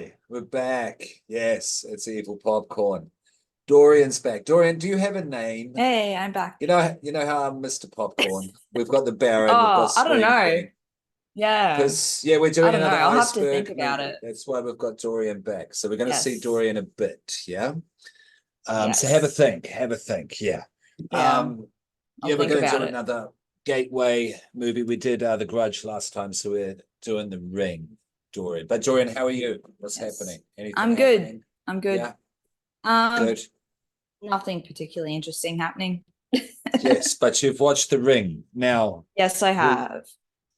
Hi, we're back. Yes, it's Evil Popcorn. Dorian's back. Dorian, do you have a name? Hey, I'm back. You know how I'm Mr. Popcorn. We've got the Baron, we've got Oh, I don't Scream know. King. Yeah, Because we're I doing don't know. another I'll have to think iceberg about movie. it. That's why we've got Dorian back. So we're going to see Yes. Dorian a bit, yeah. So have a Yes. think, have a think, yeah. Yeah, I'll Yeah, we're think going to about do it. another gateway movie. We did The Grudge last time, so we're doing The Ring, Dorian. But Dorian, how are you? What's Yes. happening? Anything I'm good. happening? I'm good. Yeah, Um, good. Nothing particularly interesting happening. Yes, but you've watched The Ring now, Yes, I we have.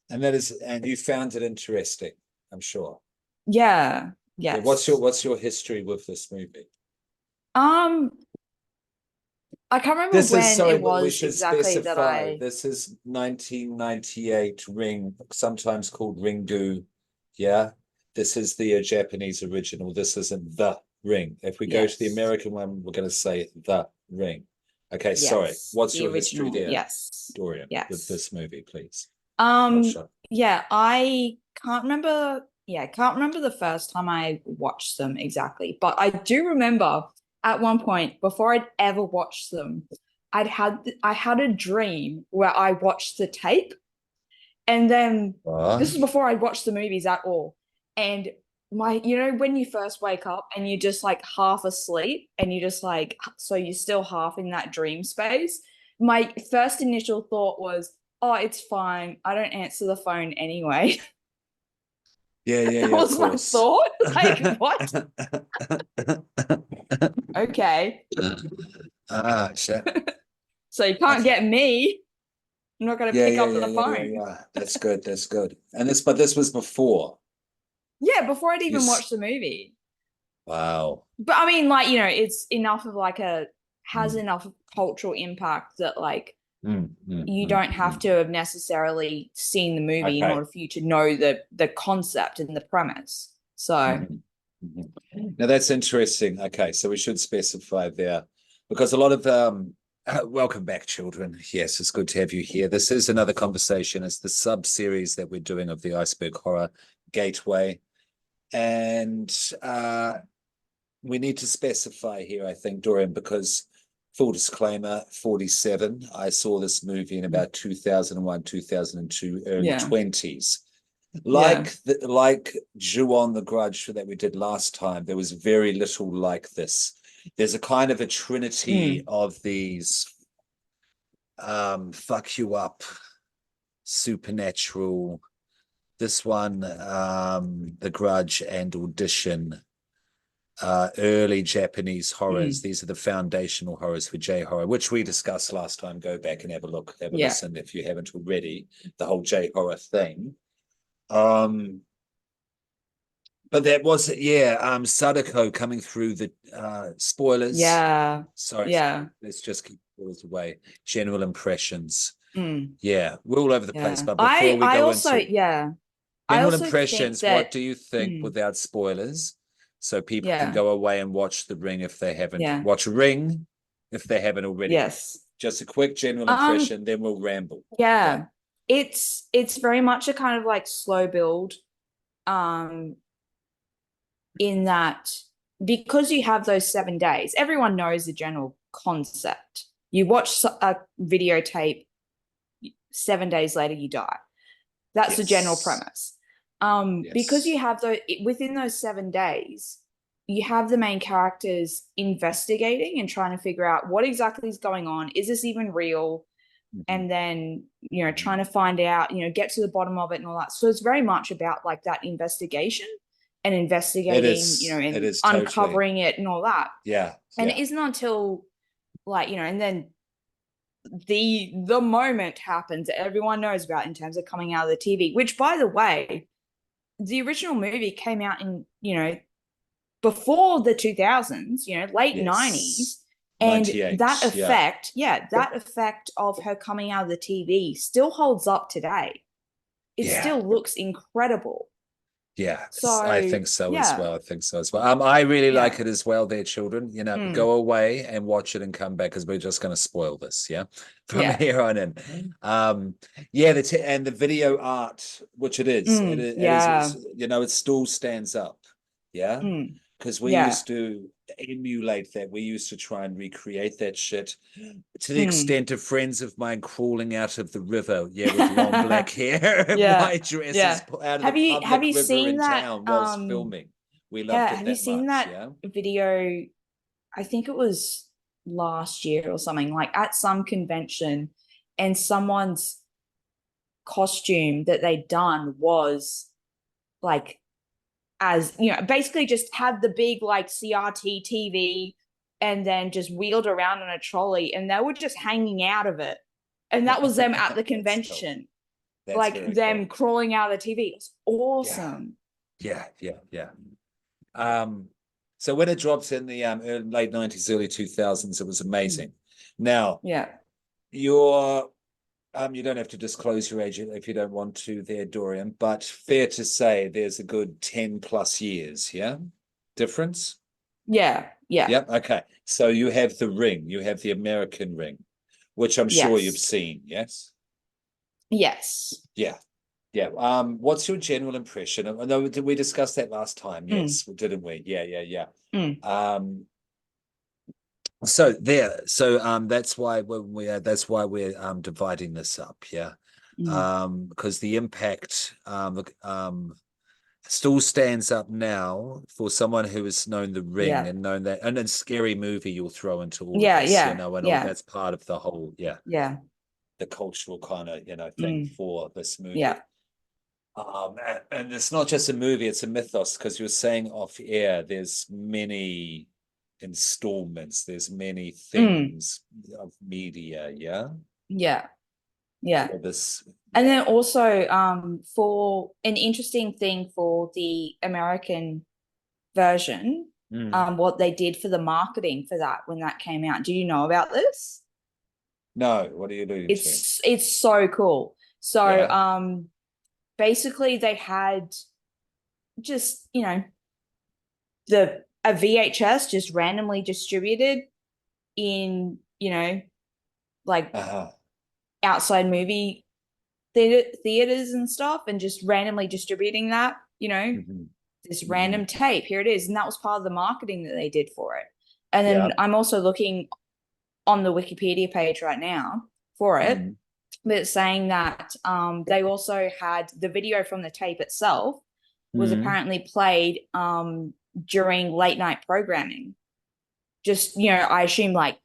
and you found it interesting, I'm sure. Yeah. Yeah, Yes. what's your history with this movie? Um, I can't remember This is, when sorry, it we was should exactly that specify. I. This is 1998 Ring, sometimes called Ringu. Yeah, this is the Japanese original. This isn't The Ring. If we go to the Yes. American one, we're going to say The Ring. Okay, sorry. Yes. What's The your history original. there, Yes. Dorian, with Yes. this movie, please? Not Um, sure. yeah, I can't remember. Yeah, can't remember the first time I watched them exactly, but I do remember at one point before I'd ever watched them, I had a dream where I watched the tape, and then Ah, this was before I'd watched the movies at all. And when you first wake up and you're just like half asleep and you just like, so you're still half in that dream space. My first initial thought was, oh, it's fine. I don't answer the phone anyway. That yeah, of was my course. thought. Like, what? Okay. Shit. So you can't Okay. get me. I'm not going to pick up the phone. Yeah. That's good. That's good. But this was before. Yeah, before I'd You, even s- watched the movie. wow. But I mean, like, it's enough of like has Mm, enough cultural impact that like you don't have mm. to have necessarily seen the movie in Okay. order for you to know the concept and the premise. So Mhm, Now that's interesting. Okay, so we should specify there because a lot of welcome back, children. Yes, it's good to have you here. This is another conversation. It's the sub series that we're doing of the Iceberg Horror Gateway, and we need to specify here, I think, Dorian, because full disclaimer, 47. I saw this movie in about 2001, 2002, early yeah, 20s. yeah, Like Jew on the Grudge that we did last time, there was very little like this. There's a kind of a trinity mm, of these fuck you up, supernatural. This one, The Grudge and Audition, early Japanese horrors. mm, These are the foundational horrors for J horror, which we discussed last time. Go back and have a look, have a yeah. listen if you haven't already. The whole J horror thing. Um, but that was, yeah, Sadako coming through the spoilers. Yeah. Sorry, Yeah. let's just keep spoilers away. General impressions. Mm, Yeah, we're all over the place. yeah. But before I we I go also into yeah. I general also think impressions, what that do you think mm, without spoilers? So people can yeah. go away and watch The Ring if they haven't. Yeah. Watch Ring if they haven't already. Yes. Just a quick general Um impression, then we'll ramble. Yeah. yeah. It's very much a kind of like slow build um in that because you have those 7 days, everyone knows the general concept. You watch a videotape, 7 days later you die. That's the general Yes. premise. Because you Yes. have those within those 7 days, you have the main characters investigating and trying to figure out what exactly is going on. Is this even real? Mhm. And then, trying Mhm. to find out, get to the bottom of it and all that. So it's very much about like that investigation and It investigating, is. It and is totally. uncovering it and all that. Yeah. And it Yeah. isn't until like, and then the moment happens that everyone knows about in terms of coming out of the TV, which by the way, the original movie came out in, before the 2000s, late Yes. 90s. And that 98. Yeah. effect, yeah, that effect of her coming out of the TV still holds up today. It Yeah. still looks incredible. Yeah, I So, think so as yeah, well. I think so as well. I really like yeah, it as well, there, children. mm, Go away and watch it and come back because we're just going to spoil this, yeah, from yeah, here on in. Um, yeah, and the video art, which it is, yeah, it still stands up. Yeah. Mm. Because we Yeah. used to emulate that. We used to try and recreate that shit to the Mm. extent of friends of mine crawling out of the river, yeah, with long black hair and Yeah. white dresses Yeah. out of Have the you public river seen in that town whilst filming. We loved yeah, it have you that seen much, that yeah. video? I think it was last year or something, like at some convention, and someone's costume that they'd done was like, as you know, basically just had the big like CRT TV and then just wheeled around on a trolley, and they were just hanging out of it. And that was them at the That's cool. convention, That's like very them cool. crawling out of the TV. It's Yeah. awesome. Yeah. So when it dropped in the late 90s, early 2000s, it was amazing. Now, Yeah. you're you don't have to disclose your age if you don't want to there, Dorian, but fair to say there's a good 10 plus years, yeah? Difference? Yeah. Yeah. Yep. Okay. So you have the ring, you have the American ring, which I'm sure you've Yes. seen, yes? Yes. Yeah. Yeah. What's your general impression? I know, did we discuss that last time? Yes, didn't we? Yeah. Mm. So there, so that's why we're dividing this up, yeah. Because the impact still stands up now for someone who has known the ring Yeah. and known that, and then Scary Movie you'll throw into all of Yeah. this, you Yeah. know, and all Yeah. that's part of the whole, yeah, Yeah. the cultural kind of, you know, thing for this movie. Yeah. And it's not just a movie, it's a mythos, because you're saying off air, there's many installments, there's many things of media, yeah? Yeah. Yeah. For this. And then also, for an interesting thing for the American version, what they did for the marketing for that when that came out. Do you know about this? No, what are you alluding to? It's so cool. So, Yeah. basically they had just, you know, a VHS just randomly distributed in, you know, like outside movie theaters and stuff, and just randomly distributing that, you know, this random tape, here it is. And that was part of the marketing that they did for it. And then I'm also looking on the Wikipedia page right now for it, but it's saying that they also had the video from the tape itself was apparently played during late night programming. Just, you know, I assume like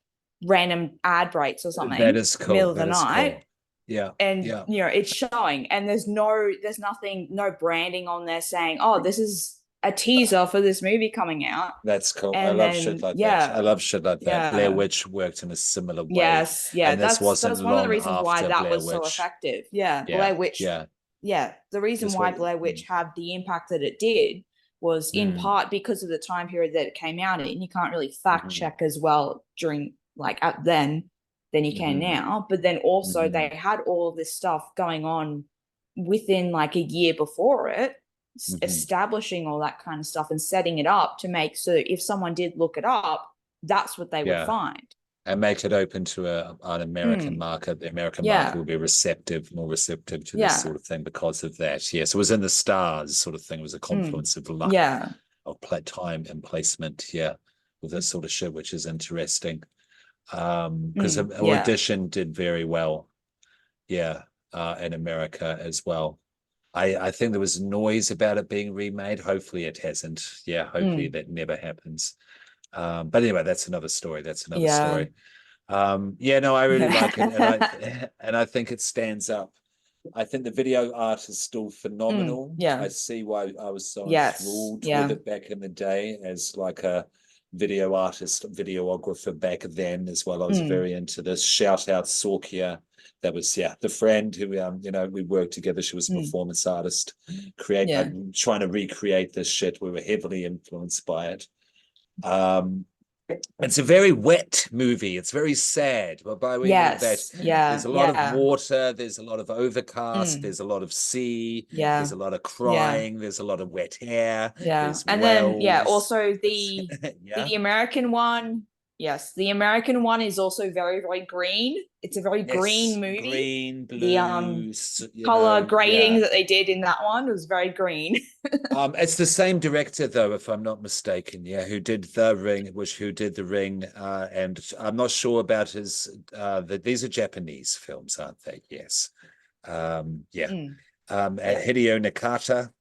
random ad breaks or something. That is cool. Middle of that the is night. Cool. Yeah. And yeah. you know, it's showing, and there's nothing, no branding on there saying, oh, this is a teaser for this movie coming out. That's cool. And I love shit like that. I love shit like that. Blair Witch worked in a similar way. Yes, yeah. And this wasn't that's one of the long reasons why after that Blair was so Witch. effective. Yeah, Yeah. Blair Witch. Yeah. Yeah, the reason why Blair Witch had the impact that it did was in part because of the time period that it came out in. You can't really fact check as well during like then you can now. But then also they had all of this stuff going on within like a year before it, establishing all that kind of stuff and setting it up to make so if someone did look it up, that's what they would find. And make it open to an American market. The American market will be more receptive to this sort of thing because of that. Yes, it was in the stars sort of thing. It was a confluence of luck, of time and placement. Yeah, with this sort of shit, which is interesting. Because Audition did very well. Yeah, in America as well. I think there was noise about it being remade. Hopefully it hasn't. Yeah, hopefully that never happens. But anyway, that's another story. Story. No, I really like it, and I think it stands up. I think the video art is still phenomenal. I see why I was so enthralled with it back in the day as like a video artist, videographer back then as well. I was very into this. Shout out Sorkia. That was the friend who we worked together. She was a performance artist, trying to recreate this shit. We were heavily influenced by it. It's a very wet movie. It's very sad. But by way of that, there's a lot of water. There's a lot of overcast. There's a lot of sea. There's a lot of crying. There's a lot of wet hair. And then also the American one Yes, the American one is also very, very green. It's a very Yes, green movie. green, The blues, color yeah. grading that they did in that one was very green. It's the same director though, if I'm not mistaken. Yeah, who did The Ring, who did The Ring, and I'm not sure about his. These are Japanese films, aren't they? Yes. Yeah. Yeah. Hideo Nakata.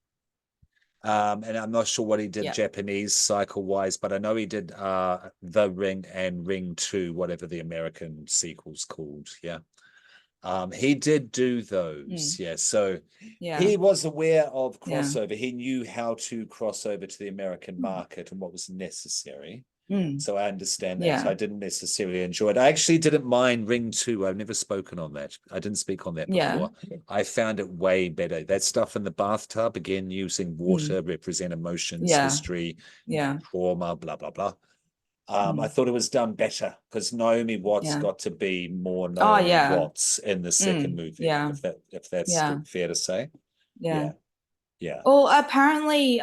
And I'm not sure what he did Yeah. Japanese cycle wise, but I know he did The Ring and Ring 2, whatever the American sequel's called. Yeah. He did do those. Yeah. So Yeah. he was aware of Yeah. crossover. He knew how to cross over to the American market and what was necessary. So I understand that. Yeah. I didn't necessarily enjoy it. I actually didn't mind Ring 2. I've never spoken on that. I didn't speak on that Yeah. before. I found it way better. That stuff in the bathtub, again, using water, represent emotions, Yeah. history, Yeah. trauma, blah, blah, blah. I thought it was done better because Naomi Watts Yeah. got to be more Oh Naomi yeah. Watts in the second movie, Yeah. if that's Yeah. fair to say. Yeah. Yeah, yeah. Well, apparently,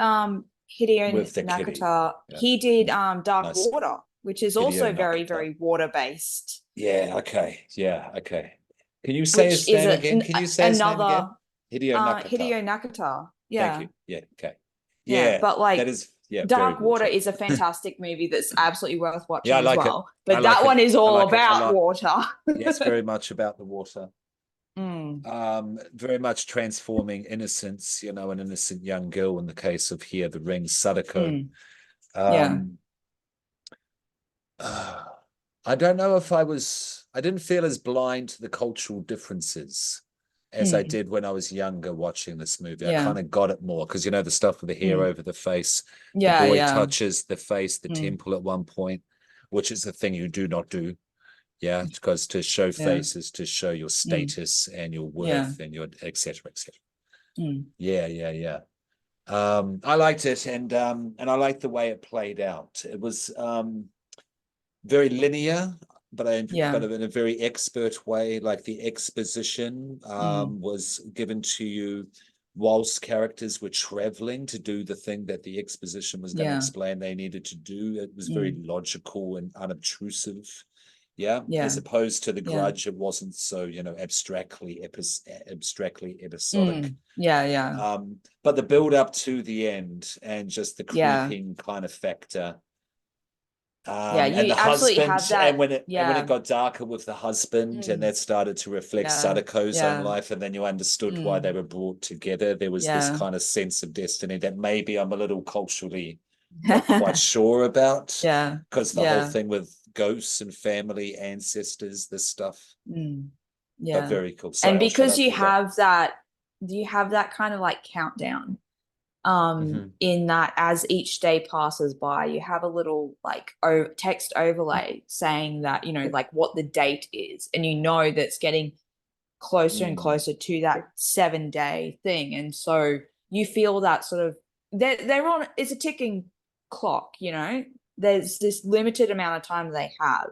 Hideo With the kitty. Nakata, Yeah. he did Dark Nice. Water, which is Hideo also very, Nakata. very water based, Yeah, okay. Yeah, okay. Can you say which his is name again? Can you say his name another again? Hideo Nakata. Hideo Nakata. Thank Yeah. you. Yeah, okay. Yeah. Yeah, But that like is, yeah, very Dark Water watery. is a fantastic movie that's absolutely worth Yeah, I watching as like it. well. I But like that it. one is I all like it a about lot. water. Yes, very much about the water. Mm. Very much transforming innocence, an innocent young girl in the case of here, the ring, Sadako. Yeah. Um, I don't know if I didn't feel as blind to the cultural differences as I Mm. did when I was younger watching this movie. I Yeah. kind of got it more because, the stuff with the hair Mm. over the face, the Yeah. boy Yeah. touches the face, the Mm. temple at one point, which is a thing you do not do. Yeah, because to show Yeah. faces, to show your Mm. status and your Yeah. worth and your et cetera, et cetera. Mm. Yeah, yeah, yeah. I liked it, and I liked the way it played out. It was very linear, but Yeah. in a very expert way. Like the exposition Mm. was given to you whilst characters were traveling to do the thing that the exposition was going to Yeah. explain they needed to do. It was very Mm. logical and unobtrusive. Yeah, as Yeah. opposed to the Yeah. Grudge, it wasn't so abstractly episodic. Mm. Yeah. Yeah. But the build up to the end and just the Yeah. creeping kind of factor, Yeah. and You the absolutely husband, have and that. when it Yeah. got darker with the husband, and Mm. that started to reflect Yeah. Sadako's own Yeah. life, and then you understood why they Mm. were brought together. There was this Yeah. kind of sense of destiny that maybe I'm a little culturally not quite sure about, Yeah. because the whole Yeah. thing with ghosts and family, ancestors, this stuff. Mm. But Yeah. very cool. Sorry, And I'll shut because up. you have that kind of like countdown Mhm. in that as each day passes by you have a little like text overlay saying that like what the date is, and that's getting closer and Mm. closer to that 7 day thing, and so you feel that sort of they're on, it's a ticking clock, there's this limited amount of time they have,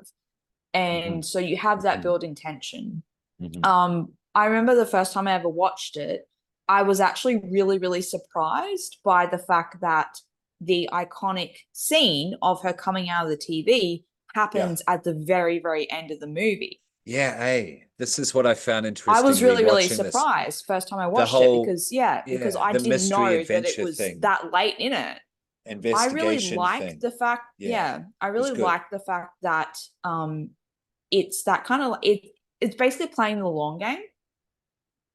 and Mhm. so you have that Mhm. building tension. Mhm. I remember the first time I ever watched it, I was actually really, really surprised by the fact that the iconic scene of her coming out of the TV Yeah. happens at the very, very end of the movie. Yeah, hey, this is what I found I interesting was really, really rewatching this. surprised first time I The watched it whole, because yeah, I the didn't mystery know that it adventure was thing, that late in it. I really investigation liked thing. the fact, Yeah, I it was really good. liked the fact that it's that kind of it's basically playing the long game,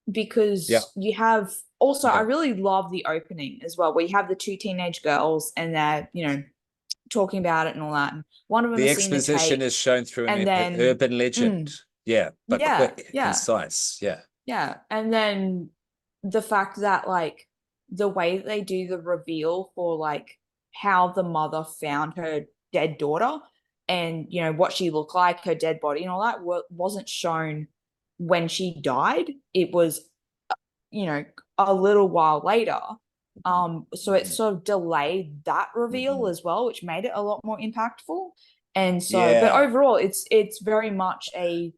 Yeah. because you have also, I Yeah. really love the opening as well, where you have the two teenage girls and they're talking about it and all that, and one of them The is seeing the exposition tape, is shown through an and then urban legend. Yeah, but yeah, quick, yeah, concise. Yeah. yeah, and then the fact that like the way that they do the reveal for like how the mother found her dead daughter, and what she looked like, her dead body and all that wasn't shown when she died. It was you know, a little while later. So it Mhm. sort of delayed that reveal Mhm. as well, which made it a lot more impactful. And so, but Yeah. overall, it's very much a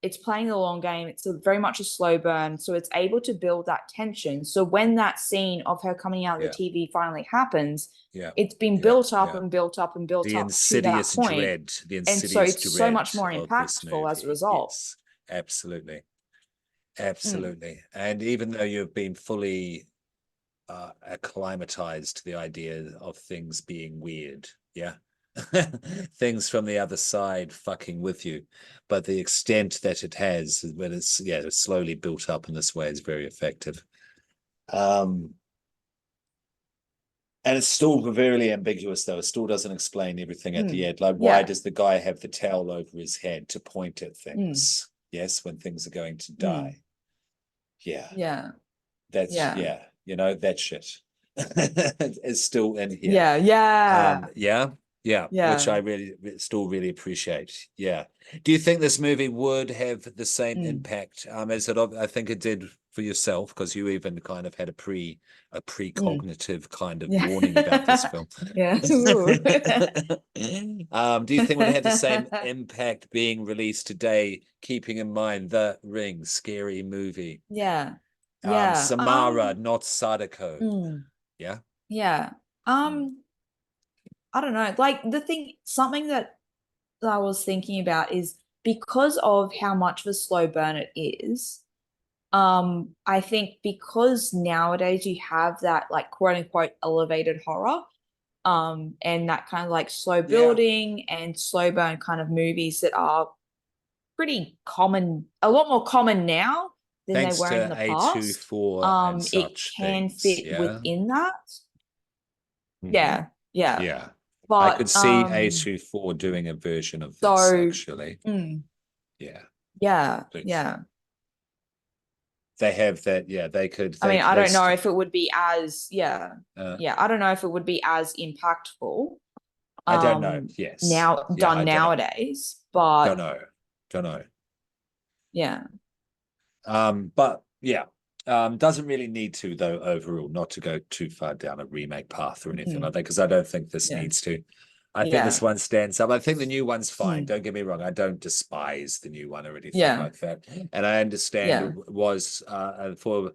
it's playing the long game. It's very much a slow burn. So it's able to build that tension. So when that scene of her coming out of the TV finally happens, it's been built up and built up and built The up to that insidious point. dread, the And so insidious it's so dread much more of this impactful as a movie. result. Yes, absolutely. Absolutely. And even though you've been fully acclimatized to the idea of things being weird, things from the other side fucking with you, but the extent that it has when it's slowly built up in this way is very effective. And it's still very ambiguous, though. It still doesn't explain everything at the end. Like, why does the guy have the towel over his head to point at things? Yes, when things are going to die. That's that shit is still in here. Which I still really appreciate. Do you think this movie would have the same impact as it? I think it did for yourself, because you even kind of had a precognitive kind of warning about this film. Do you think it would have the same impact being released today, keeping in mind The Ring, scary movie? Samara, not Sadako. I don't know. Like something that I was thinking about is because of how much of a slow burn it is. I think because nowadays you have that like quote unquote elevated horror, and that kind of like slow building and slow burn kind of movies that are pretty common, a lot more common now than Thanks they were in the past. A24 and It such can things, fit within that. Yeah. But I could see A24 doing a version of this, actually. They have that. They could. I mean, I don't know if it would be as I don't know if it would be as impactful. I don't know. Yes. Now done nowadays, but don't know. But doesn't really need to, though, overall, not to go too far down a remake path or anything like that, because I don't think this needs to. I think this one stands up. I think the new one's fine. Don't get me wrong. I don't despise the new one or anything like that. And I understand it was for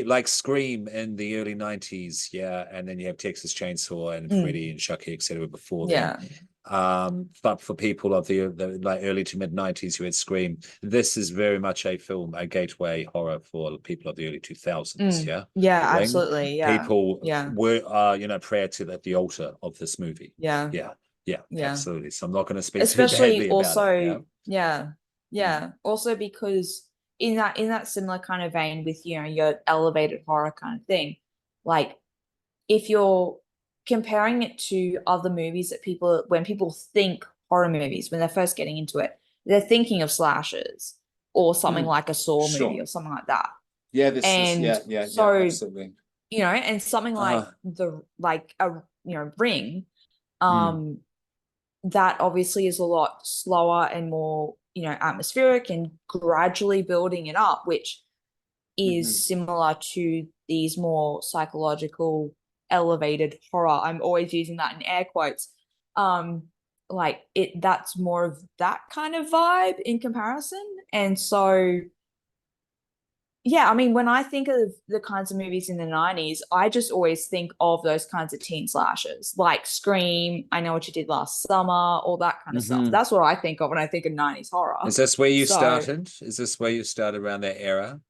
like Scream in the early 90s, and then you have Texas Chainsaw and Freddy and Chucky, etc. before then. But for people of the like early to mid 90s who had Scream, this is very much a film, a gateway horror for people of the early 2000s. Absolutely. People were prior to the altar of this movie. Absolutely. So I'm not going to speak too badly about it. Also because in that similar kind of vein with your elevated horror kind of thing, like if you're comparing it to other movies that when people think horror movies, when they're first getting into it, they're thinking of slashers or something like a Saw movie or something like that. Absolutely. And something like Ring, that obviously is a lot slower and more, atmospheric and gradually building it up, which is similar to these more psychological elevated horror. I'm always using that in air quotes. That's more of that kind of vibe in comparison. And so I mean, when I think of the kinds of movies in the 90s, I just always think of those kinds of teen slashers, like Scream, I Know What You Did Last Summer, all that kind of stuff. That's what I think of when I think of 90s horror. Is this where you started? Is this where you started around that era?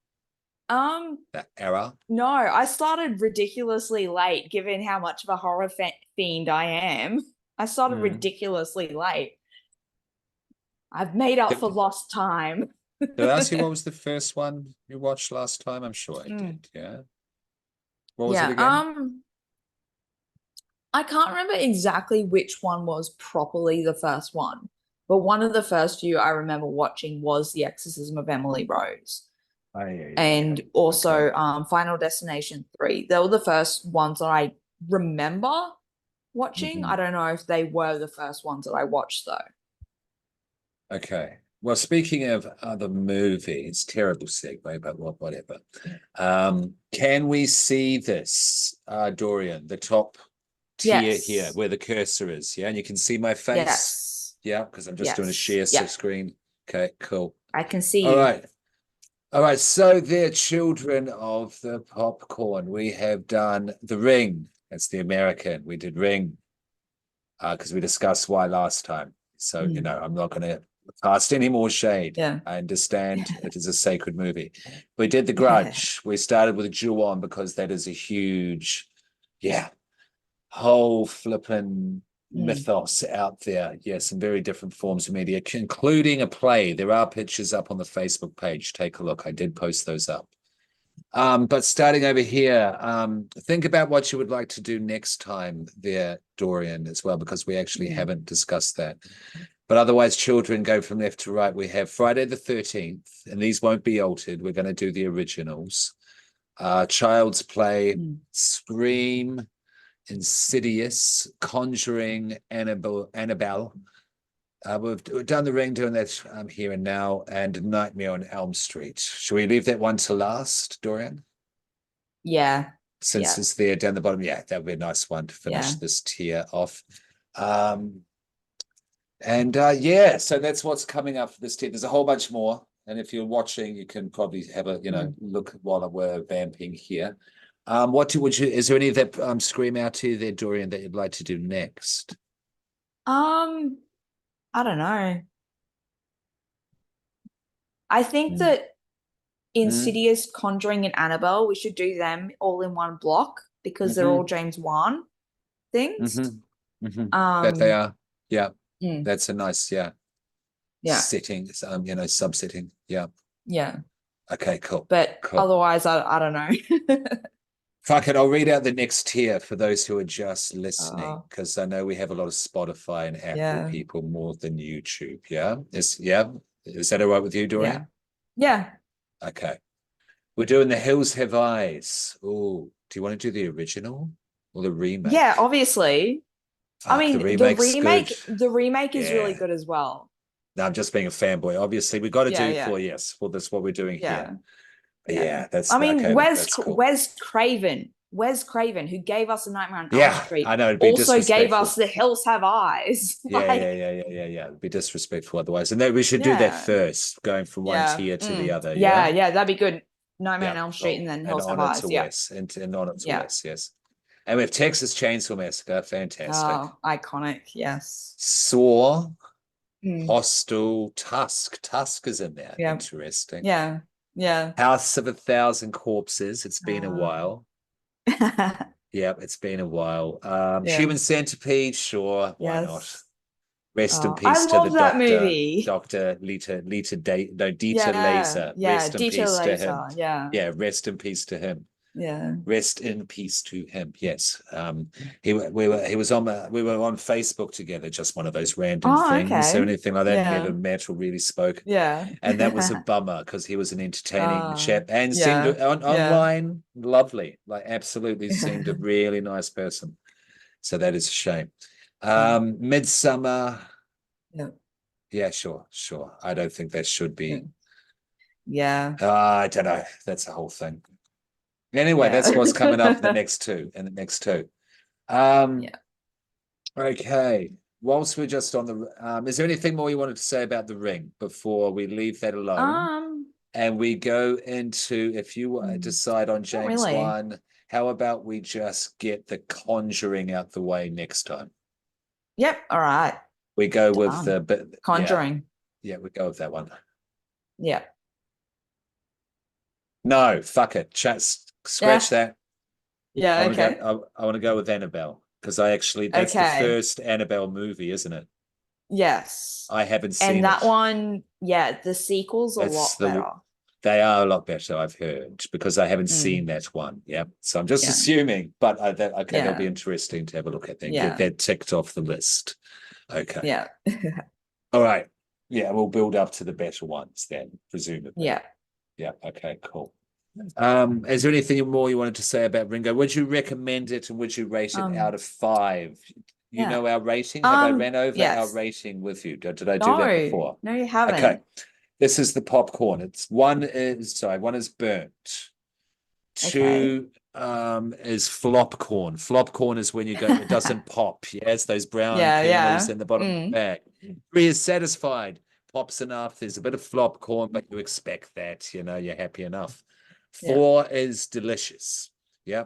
That era? No, I started ridiculously late, given how much of a horror fiend I am. I started ridiculously late. I've made up for lost time. Did I ask you what was the first one you watched last time? I'm sure I did. What was it again? I can't remember exactly which one was properly the first one, but one of the first few I remember watching was The Exorcism of Emily Rose. And also Final Destination 3. They were the first ones that I remember watching. I don't know if they were the first ones that I watched, though. Okay. Well, speaking of other movies, terrible segue, but whatever. Can we see this, Dorian, the top tier here, where the cursor is? And you can see my face. Yes. Because I'm just doing a share screen. Okay, cool. I can see All you. right. All right. So they're children of the popcorn. We have done The Ring. That's the American. We did Ring because we discussed why last time. So, I'm not going to cast any more shade. Yeah. I understand it is a sacred movie. We did The Grudge. We started with Ju-on because that is a huge, whole flipping mythos out there. Yeah, some very different forms of media, including a play. There are pictures up on the Facebook page. Take a look. I did post those up. But starting over here, think about what you would like to do next time there, Dorian, as well, because we actually haven't discussed that. But otherwise, children go from left to right. We have Friday the 13th, and these won't be altered. We're going to do the originals. Child's Play, Scream, Insidious, Conjuring, Annabelle. We've done The Ring, doing that here and now, and Nightmare on Elm Street. Should we leave that one to last, Dorian? Yeah. Since it's there down the bottom. Yeah, that would be a nice one to finish this tier off. So that's what's coming up for this tier. There's a whole bunch more. And if you're watching, you can probably have a, look while we're vamping here. Is there any that scream out to you there, Dorian, that you'd like to do next? I don't know. I think that Insidious, Conjuring, and Annabelle, we should do them all in one block because they're all James Wan things. That they are. Yeah. That's a nice, setting, subsetting. Yeah. Yeah. Okay, cool. But cool. Otherwise, I don't know. Fuck it, I'll read out the next tier for those who are just listening, because I know we have a lot of Spotify and Apple people more than YouTube. Yeah? Is that all right with you, Dorian? Yeah. Okay. We're doing The Hills Have Eyes. Oh, do you want to do the original or the remake? Yeah, obviously. Fuck, I mean, the remake is really good as well. No, I'm just being a fanboy. Obviously, we got to do for this what we're doing here. Yeah, that's. I mean, okay, Wes Craven, who gave us A Nightmare on Elm Street, I know, it'd be also gave us The Hills Have Eyes. Yeah. It'd be disrespectful otherwise. And then we should do that first, going from one tier to the other. Yeah, that'd be good. Nightmare on Elm Street and then Hills Have Eyes. And on it to Wes, yes. And we have Texas Chainsaw Massacre, fantastic. Oh, iconic, yes. Saw, Hostel, Tusk. Tusk is in there. Interesting. Yeah. House of 1,000 Corpses. It's been a while. It's been a while. Human Centipede, sure. Why not? Rest in peace to the doctor. Movie. Dr. Dieter Laser. Rest in peace to him. Yeah, rest in peace to him. Yeah. Rest in peace to him. Yes. We were on Facebook together, just one of those random things or anything like that. Never met or really spoke. Yeah. And that was a bummer because he was an entertaining chap and seemed online lovely. Like absolutely seemed a really nice person. So that is a shame. Midsummer. Yeah, sure. I don't think that should be. Yeah. I don't know. That's the whole thing. Anyway, that's what's coming up in the next two. Okay. Whilst we're just on the is there anything more you wanted to say about The Ring before we leave that alone? And we go into, if you decide on James Wan, how about we just get The Conjuring out the way next time? Yep. All right. We go with the Conjuring. Yeah, we go with that one. Yeah. No, fuck it. Scratch that. Yeah, I want to go with Annabelle because that's the first Annabelle movie, isn't it? Yes. I haven't seen it. And that one, the sequel's a lot better. They are a lot better, I've heard, because I haven't seen that one. Yeah. So I'm just assuming, but that'll be interesting to have a look at then. Get that ticked off the list. Okay. Yeah. All right. Yeah, we'll build up to the better ones then, presumably. Yeah. Yeah. Okay, cool. Is there anything more you wanted to say about Ringo? Would you recommend it and would you rate it out of 5? You know our rating? Have I ran over our rating with you? Did I do that before? No, you haven't. Okay. This is the popcorn. One is burnt. 2 is flopcorn. Flopcorn is when you go, it doesn't pop. Yes, those brown kernels in the bottom of the bag. 3 is satisfied. pops enough. There's a bit of flop corn, but you expect that, you know, you're happy enough. Yeah. 4 is delicious. Yeah.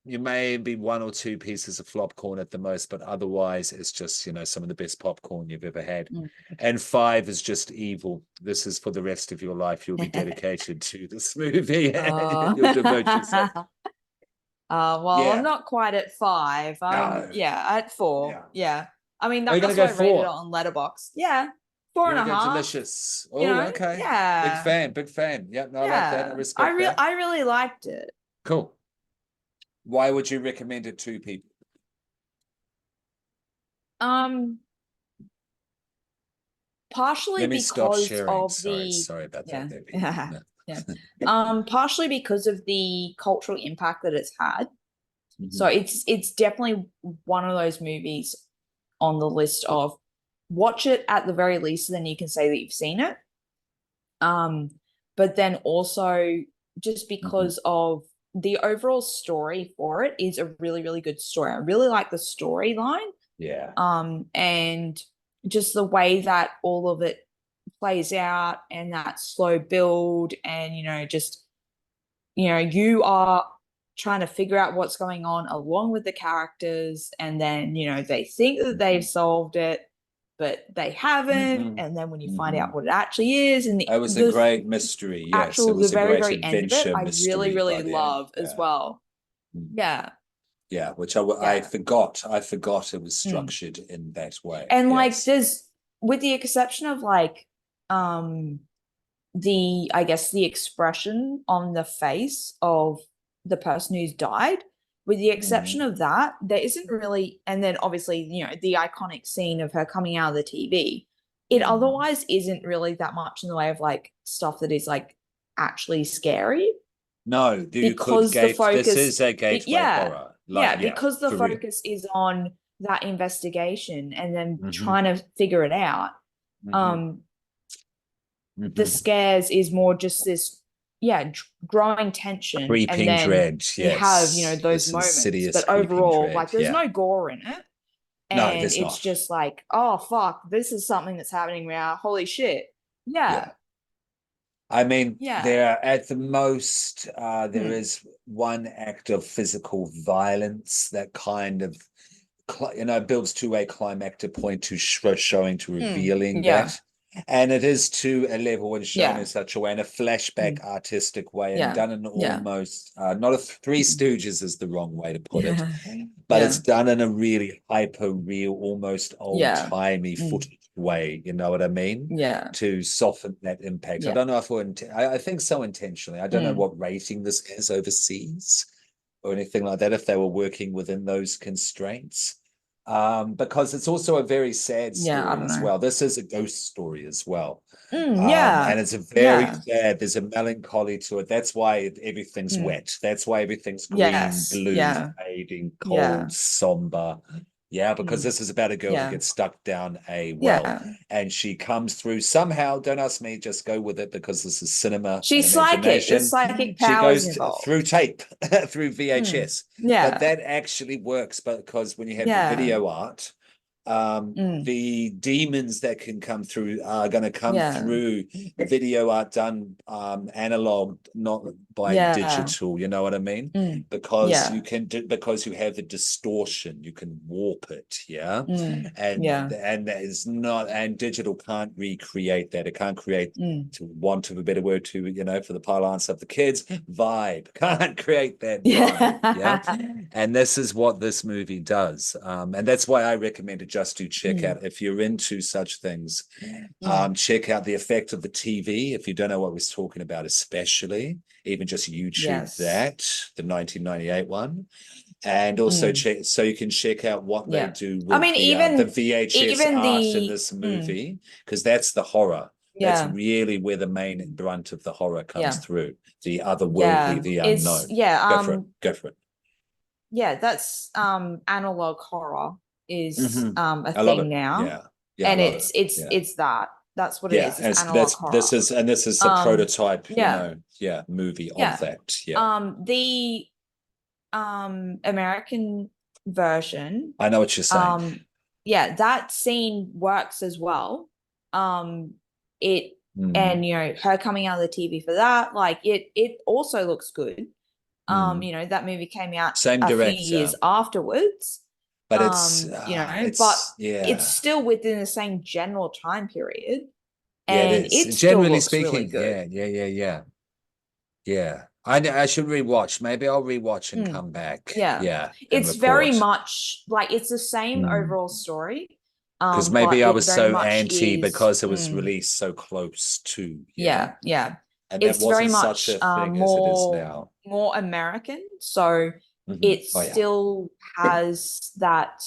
You may be 1 or 2 pieces of flop corn at the most, but otherwise it's just, you know, some of the best popcorn you've ever had. And 5 is just evil. This is for the rest of your life. You'll be dedicated to this movie. Oh. You'll devote yourself. Well, Yeah. I'm not quite at 5. I'm No. at 4. Yeah. I mean, Are you that's gonna what go I rated it 4? on Letterboxd. Yeah. Four You're and a gonna go half. delicious. You Oh, know? okay. Big Yeah. fan, big fan. Yeah, no, I like that. I Yeah. respect that. I really liked it. Cool. Why would you recommend it to people? Partially Let me stop because sharing. of Sorry, the sorry about yeah. that, baby. Yeah. No. Yeah. Partially because of the cultural impact that it's had. So it's definitely one of those movies on the list of watch it at the very least, then you can say that you've seen it. But then also just because of the overall story for it is a really, really good story. I really like the storyline. Yeah. And just the way that all of it plays out and that slow build and just you are trying to figure out what's going on along with the characters, and then they think that they've solved it but they haven't, and then when you find out what it actually is, and It was a great mystery. Yes, it the was a very, great very end of it, adventure I really, mystery by really the end. love as well. Yeah. Yeah, which I forgot. I forgot it was structured in that way. And like there's, with the exception of like I guess the expression on the face of the person who's died, with the exception of that, there isn't really, and then obviously, the iconic scene of her coming out of the TV, it otherwise isn't really that much in the way of like stuff that is like actually scary. No, Because the focus, this is a gateway horror. Like, because the for real. focus is on that investigation and then trying to figure it out. The scares is more just this, growing tension, Creeping and then dread. you have Yes, those this moments. insidious But creeping overall, dread. like there's no gore in it, No, and there's it's not. just like, oh fuck, this is something that's happening now. Holy shit! Yeah. I mean, Yeah. there are, at the most, there is one act of physical violence that kind of, builds to a climactic point to showing, to revealing that. And it is to a level and shown in such a way, in a flashback artistic way, and done in almost, not a Three Stooges is the wrong way to put it, but it's done in a really hyper real, almost old-timey footage way, you know what I mean? Yeah. To soften that impact. I don't know if I think so intentionally. I don't know what rating this is overseas or anything like that, if they were working within those constraints. Because it's also a very sad story as well. This is a ghost story as well. And it's a very sad, there's a melancholy to it. That's why everything's wet. That's why everything's green, blue, fading, cold, somber. Yeah, because this is about a girl who gets stuck down a well, and she comes through somehow. Don't ask me, just go with it, because this is cinema. She's and psychic. There's imagination. psychic She powers goes involved. through tape, through VHS. Yeah. But that actually works, because when you have the video art, the demons that can come through are going to come through video art done analog, not by digital. You know what I mean? Because you can because you have the distortion, you can warp it. And that is not, and digital can't recreate that. It can't create, to want of a better word, to for the parlance of the kids, vibe. Can't create that vibe. And this is what this movie does, and that's why I recommend it. Just to check out, if you're into such things, check out the effect of the TV. If you don't know what we're talking about, especially even just YouTube that the 1998 one, and also check, so you can check out what they do with the VHS art in this movie, because that's the horror. That's really where the main brunt of the horror comes through. The otherworldly, the unknown. Go for it. Yeah, that's analog horror is a I love it. thing now. And it's that. That's what it is. It's analog horror. This is the prototype, movie of that. The American version. I know what you're saying. That scene works as well. It and her coming out of the TV for that, like it also looks good. That movie came out Same a few director, years afterwards. but But it's still within the same general time period. Yeah, And it is. it still Generally looks really speaking, good. yeah. I should rewatch. Maybe I'll rewatch and come back. Yeah. Yeah, and It's very report. much like it's the same overall story. Because maybe But I it was very so much anti is because it was released so close to. yeah. And that It's very wasn't such much a thing as it is now. more American. So it Oh, yeah. still has that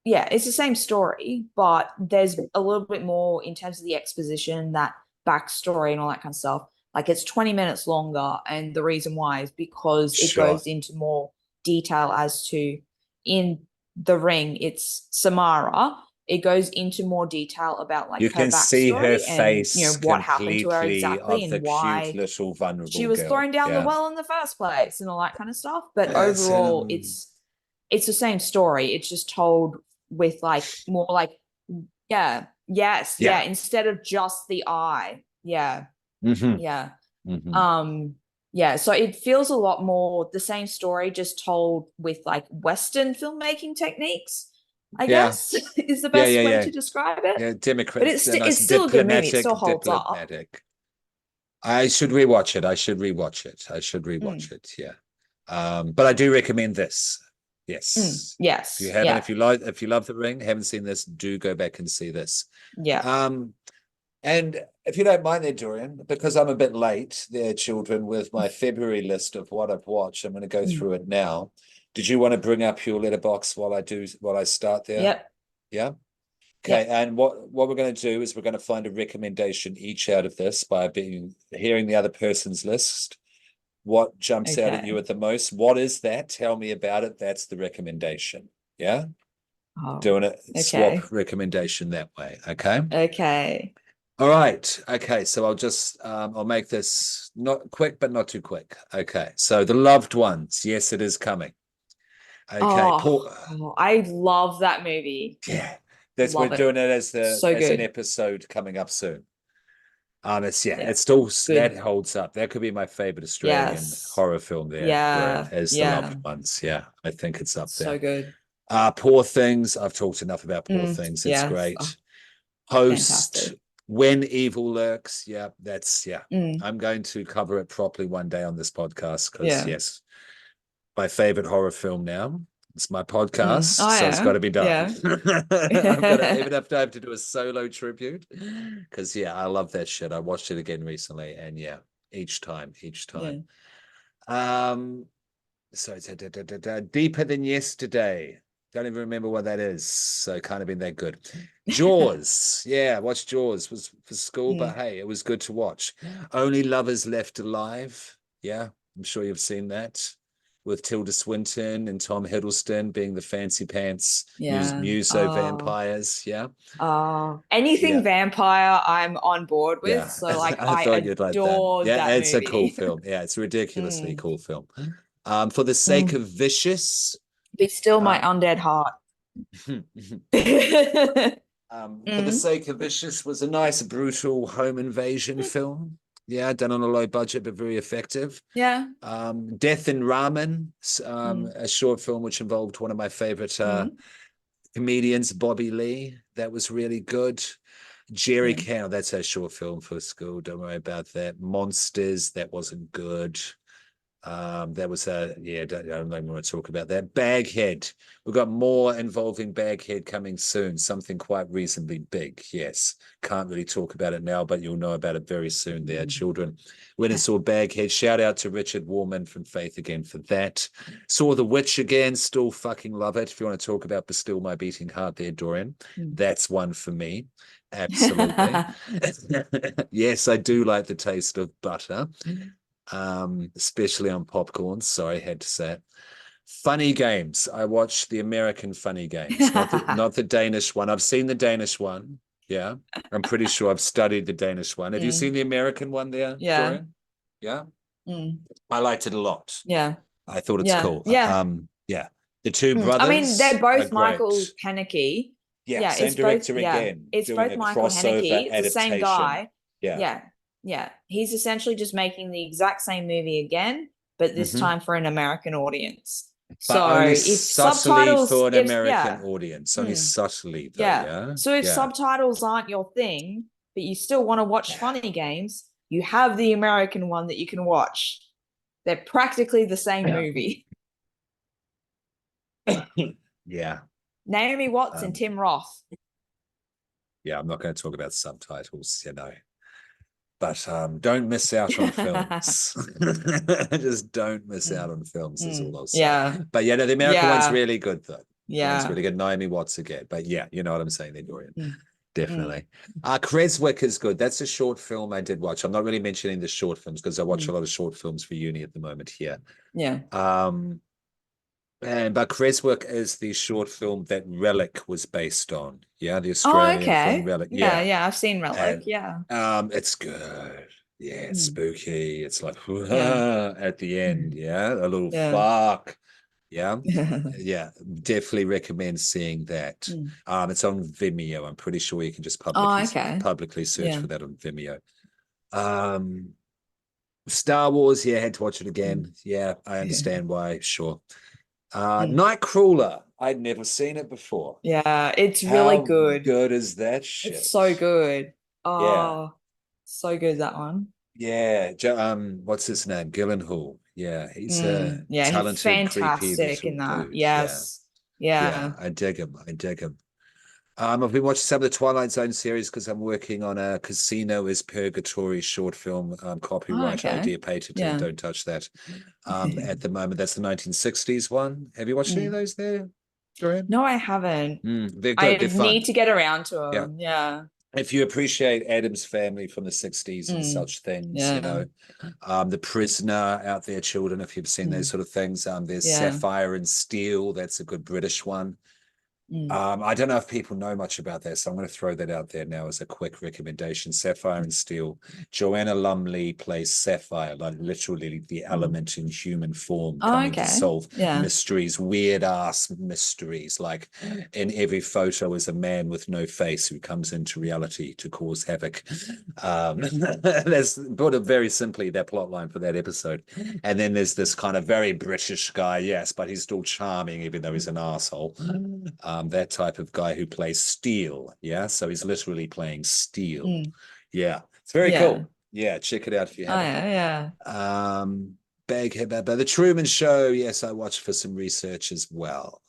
it's the same story, but there's a little bit more in terms of the exposition, that backstory and all that kind of stuff. Like it's 20 minutes longer, and the reason why is because it Sure. goes into more detail as to in the ring, it's Samara. It goes into more detail about like You her can see her backstory and face what happened to her completely exactly of the and cute why little vulnerable she was girl. thrown down the Yeah. well in the first place and all that kind of stuff. But That's overall, it's the same story. It's just told with like more like yeah, yes, Yeah. instead of just the eye. Yeah. Yeah. So it feels a lot more the same story, just told with like Western filmmaking techniques, I guess, is the best way to describe it. Yeah, Democrat, But it's still a good movie. It still holds up. I should rewatch it. I should rewatch it. Yeah. But I do recommend this. Yes. Yes. If you haven't, if you love The Ring, haven't seen this, do go back and see this. Yeah. And if you don't mind there, Dorian, because I'm a bit late there, children, with my February list of what I've watched, I'm going to go through it now. Did you want to bring up your letterbox while I start there? Yep. Yeah. Okay, and what we're going to do is we're going to find a recommendation each out of this by hearing the other person's list. What jumps out at you at the most? What is that? Tell me about it. That's the recommendation. Yeah? Doing it swap recommendation that way. Okay. Okay. All right. Okay, so I'll make this not quick, but not too quick. Okay, so The Loved Ones. Yes, it is coming. Okay. I love that movie. Yeah. We're doing it as an episode coming up soon. It's still that holds up. That could be my favorite Australian horror film there. As The Loved Ones. Yeah, I think it's up there. So good. Poor Things. I've talked enough about Poor Things. It's great. Host. Fantastic. When Evil Lurks. Yeah, I'm going to cover it properly one day on this podcast because my favorite horror film now. It's my podcast, so it's got to be done. Even if I have to do a solo tribute, because I love that shit. I watched it again recently, and each time. So Deeper Than Yesterday. Don't even remember what that is, so it can't have been that good. Jaws. I watched Jaws. Was for school, but hey, it was good to watch. Only Lovers Left Alive. Yeah, I'm sure you've seen that. With Tilda Swinton and Tom Hiddleston being the fancy pants muso vampires. Anything vampire I'm on board with. So like I thought you'd like that. that it's movie. A cool film. It's a ridiculously cool film. For the Sake of Vicious. Be Still My Undead Heart. For the Sake of Vicious was a nice brutal home invasion film. Done on a low budget, but very effective. Death in Ramen, a short film which involved one of my favorite comedians, Bobby Lee. That was really good. Jerry Cow, that's a short film for school. Don't worry about that. Monsters, that wasn't good. That was I don't want to talk about that. Baghead. We've got more involving Baghead coming soon. Something quite reasonably big. Yes. Can't really talk about it now, but you'll know about it very soon there, children. When I saw Baghead, shout out to Richard Warman from Faith Again for that. Saw The Witch again, still fucking love it. If you want to talk about Still My Beating Heart there, Dorian, that's one for me. Absolutely. Yes, I do like the taste of butter. Especially on popcorn. Sorry, I had to say it. Funny Games. I watched the American Funny Games, not the Danish one. I've seen the Danish one. Yeah, I'm pretty sure I've studied the Danish one. Have you seen the American one there, Dorian? Yeah. I liked it a lot. Yeah. I thought it's cool. Yeah. The two brothers. I mean, they're both Michael Haneke. Yeah, Yeah, same it's both. director Yeah, again, it's doing both a Michael crossover Haneke. It's the same adaptation. guy. Yeah. Yeah, yeah. He's essentially just making the exact same movie again, but this Hmm. time for an American audience. But So only if subtly subtitles, for an if American yeah, audience. Only mm, subtly, though. yeah. Yeah. So if Yeah. subtitles aren't your thing, but you still want to watch funny games, you have the American one that you can watch. They're practically the same movie. Yeah. Naomi Watts and Um, Tim Roth. yeah, I'm not going to talk about subtitles, but don't miss out on films. Just don't miss out on films is all I'll say. Yeah. But yeah, no, the American one's Yeah. really good though. The one's Yeah. really good. Naomi Watts again. But yeah, you know what I'm saying there, Dorian. Mm. Mm. Definitely. Creswick is good. That's a short film I did watch. I'm not really mentioning the short films because I watch a lot of short films for uni at the moment here. Yeah. But Creswick is the short film that Relic was based on. Yeah, the Oh, Australian film okay. Relic. Yeah, Yeah. yeah. I've seen Relic. And Yeah. it's good. Yeah, it's Mm. spooky. It's like Yeah. at the end, yeah, a little Yeah. fuck. Yeah. Yeah, definitely recommend seeing that. Mm. It's on Vimeo. I'm pretty sure you can just Oh, okay. publicly search Yeah. for that on Vimeo. Star Wars, yeah, I had to watch it Mm. again. Yeah, I understand why, sure. Mm. Nightcrawler, I'd never seen it before. Yeah, it's really How good. good is that It's shit? so good. Yeah. Oh, so good that one. Yeah, what's his name? Gyllenhaal. Yeah, he's a Yeah, he's talented, creepy fantastic little in that. dude. Yeah, Yes. yeah, Yeah. I dig him. I dig him. I've been watching some of the Twilight Zone series because I'm working on a Casino is Purgatory short film, Oh, copyright okay. idea patented. Yeah. Don't touch that. At the moment, that's the 1960s one. Have you watched any of Mm. those there, Dorian? No, I haven't. They're I good. They're need fun. to get around to Yeah. them. Yeah. If you appreciate Adam's Family from the 60s and Mm. such things, Yeah. The Prisoner out there, children, if you've seen those Mm. sort of things, there's Yeah. Sapphire and Steel. That's a good British one. Mm. I don't know if people know much about that, so I'm going to throw that out there now as a quick recommendation. Sapphire and Steel. Joanna Lumley plays Sapphire, like literally the Mm. element in human form, Oh, coming to okay. solve Yeah. mysteries, weird ass mysteries. Like in every photo is a man with no face who comes into reality to cause havoc. That's put it very simply, that plot line for that episode. And then there's this kind of very British guy, yes, but he's still charming, even though he's an asshole. That type of guy who plays Steel. Yeah. So he's literally playing Steel. Mm. Yeah. It's very Yeah. cool. Yeah. Check it out if you Oh, haven't. yeah. But the Truman Show, yes, I watched for some research as well.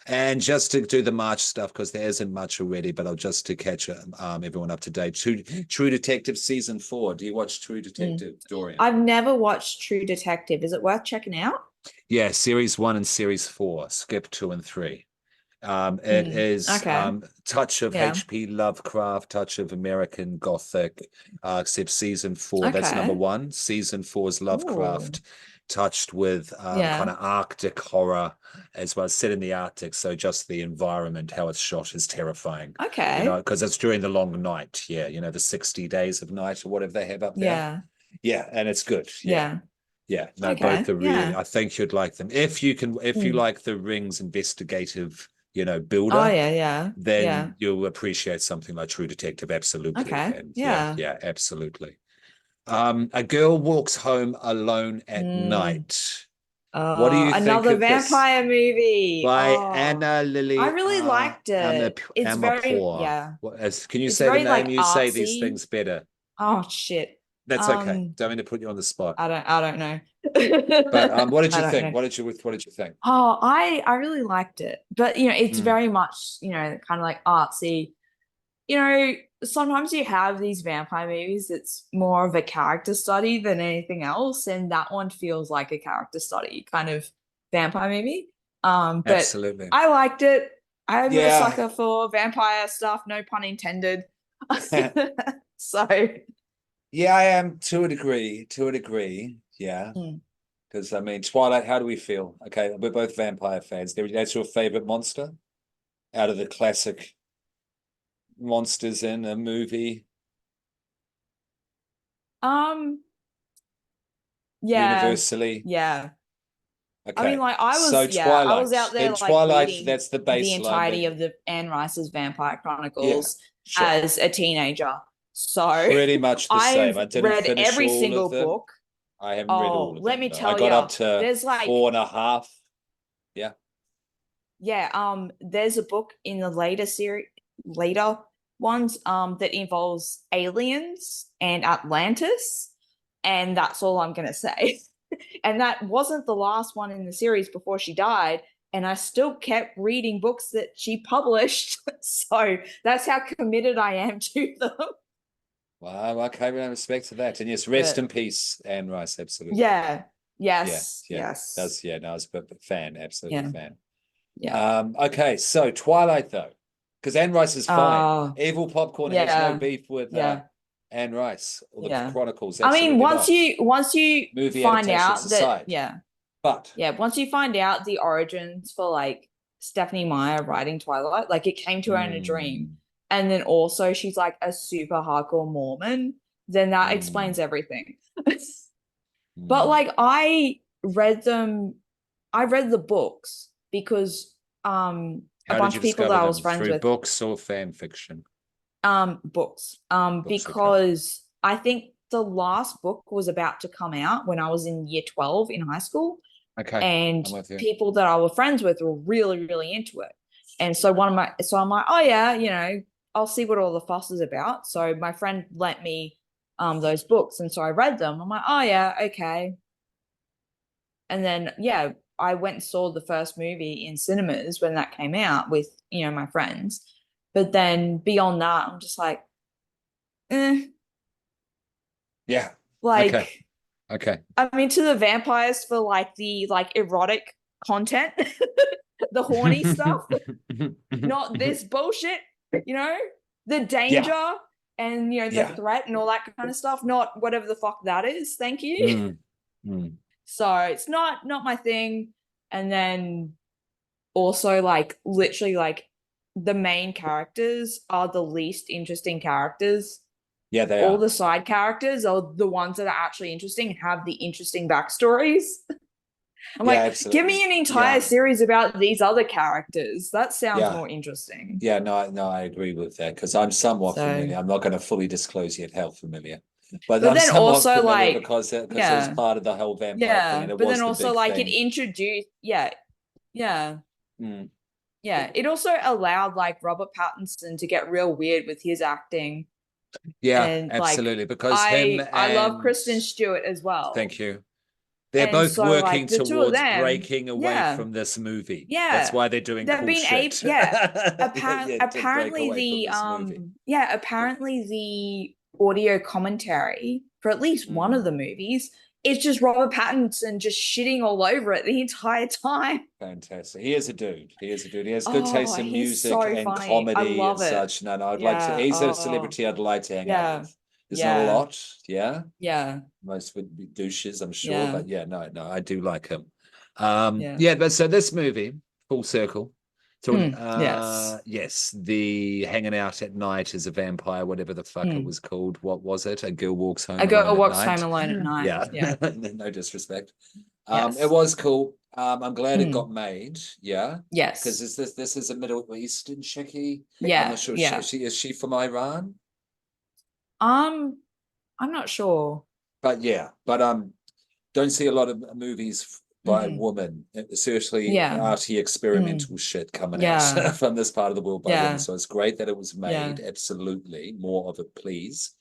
And just to do the March stuff, because there isn't much already, but I'll just to catch everyone up to date. True Detective season 4. Do you watch True Yeah. Detective, Dorian? I've never watched True Detective. Is it worth checking out? Yeah, series 1 and series 4. Skip 2 and 3. It is Okay. touch of Yeah. H.P. Lovecraft, touch of American Gothic, except season 4. That's number Okay. 1. Season 4 is Ooh. Lovecraft, touched with kind Yeah. of Arctic horror as well, set in the Arctic. So just the environment, how it's shot is terrifying, Okay. because it's during the long night. Yeah, the 60 days of night or whatever they have up there. Yeah. Yeah, and it's good. Yeah. Yeah. Yeah, no, both Okay. are really. Yeah. I think you'd like them if you can. If you Mm. like the Ring's investigative, Oh, builder, yeah. Yeah. Yeah. then you'll appreciate something like True Detective. Absolutely, Okay. and yeah, Yeah. yeah, absolutely. A girl walks home alone at Mm. night. What do you think Another of this? vampire movie. By Oh, Anna I Lily really liked it. It's very, Amapour. yeah. Can you It's say the very name? like You say these artsy. things better. Oh shit. That's okay. Don't mean to put you on the spot. I don't know. But what did I you don't think? know. What did you think? Oh, I really liked it. But it's Mm, very much, kind of like artsy. Sometimes you have these vampire movies that's more of a character study than anything else, and that one feels like a character study kind of vampire movie. But absolutely. I liked it. I'm a Yeah. sucker for vampire stuff, no pun intended. So, Yeah, I am to a degree. To a degree. Yeah. mm. Because I mean, Twilight, how do we feel? Okay, we're both vampire fans. That's your favorite monster out of the classic monsters in a movie um, yeah, universally? yeah. Okay. I mean, like I was, So I was Twilight. out there In like Twilight, reading that's the the baseline. entirety of the Anne Rice's Vampire Yeah, Chronicles sure. as a teenager. So Pretty much the same. I've I didn't read finish every all of single them. book. I haven't read Oh, all of let them me though. I tell got you, up to there's like 4.5. Yeah. yeah, there's a book in the later ones, that involves aliens and Atlantis, and that's all I'm gonna say. And that wasn't the last one in the series before she died, and I still kept reading books that she published. So that's how committed I am to them. Wow, okay, I respect to that. And yes, rest But in peace, Anne Rice, absolutely. yeah, Yeah, yes, yeah. yes, That's no, I was a fan, absolutely yeah, fan. yeah. Okay, so Twilight though, because Anne Rice is fine. Evil Popcorn has no Yeah, beef with yeah, Anne Rice or the yeah. Chronicles. I mean, Absolutely not. once you Movie find adaptations out that, aside, yeah, but yeah, once you find out the origins for like Stephanie Meyer writing Twilight, like it came to her in a dream, and then also she's like a super hardcore Mormon, then that explains everything. But like I read the books because a how did bunch you of people discover that I was them? friends Through with, books or fan fiction? books, Books, okay. because I think the last book was about to come out when I was in year 12 in high school, Okay, and I'm with you. people that I was friends with were really, really into it. And so so I'm like, oh yeah, I'll see what all the fuss is about. So my friend lent me those books, and so I read them. I'm like, oh yeah, okay. And then yeah, I went and saw the first movie in cinemas when that came out with, my friends. But then beyond that, I'm just like, eh, Yeah. like Okay. I'm into the vampires for like the erotic content, the horny stuff, not this bullshit, you know, the Yeah. danger and the threat and all that kind of stuff, not whatever the fuck that is. Thank you. So it's not my thing. And then also like literally like the main characters are the least interesting characters. Yeah, they all are. the side characters are the ones that are actually interesting and have the interesting backstories. I'm like, absolutely. give me an entire series about these other characters. That sounds more interesting. Yeah, no, I agree with that because I'm somewhat familiar. I'm not going to fully disclose yet how familiar, but I'm then somewhat also familiar like because it was part of the whole vampire thing, and it but was then the also big like thing. it introduced it also allowed like Robert Pattinson to get real weird with his acting. Yeah, and absolutely. Like, because I love Kristen Stewart as well. Thank you. They're And both so, working like, the two of towards them, breaking away from this movie. Yeah. That's why they're doing They've cool been shit. apparently the audio commentary for at least one of the movies is just Robert Pattinson just shitting all over it the entire time. Fantastic. He is a dude. He has good taste in music and funny. comedy I love and it. such. No, I'd like to. He's a celebrity I'd like to hang out with. There's not a lot. Yeah. Most would be douches, I'm sure. But no, I do like him. Yeah. But so this movie, full circle. So yes. yes, the hanging out at night as a vampire, whatever the fuck it was called. What was it? A girl walks home. A girl walks home alone at night. Yeah. No disrespect. Yes. It was cool. I'm glad it got made. Yeah. Yes. Because this is a Middle Eastern chickie. Yeah. I'm not sure. Yeah. Is she from Iran? I'm not sure. But don't see a lot of movies by women, especially arty experimental shit coming out from this part of the world by women. So it's great that it was made. Absolutely, more of it, please.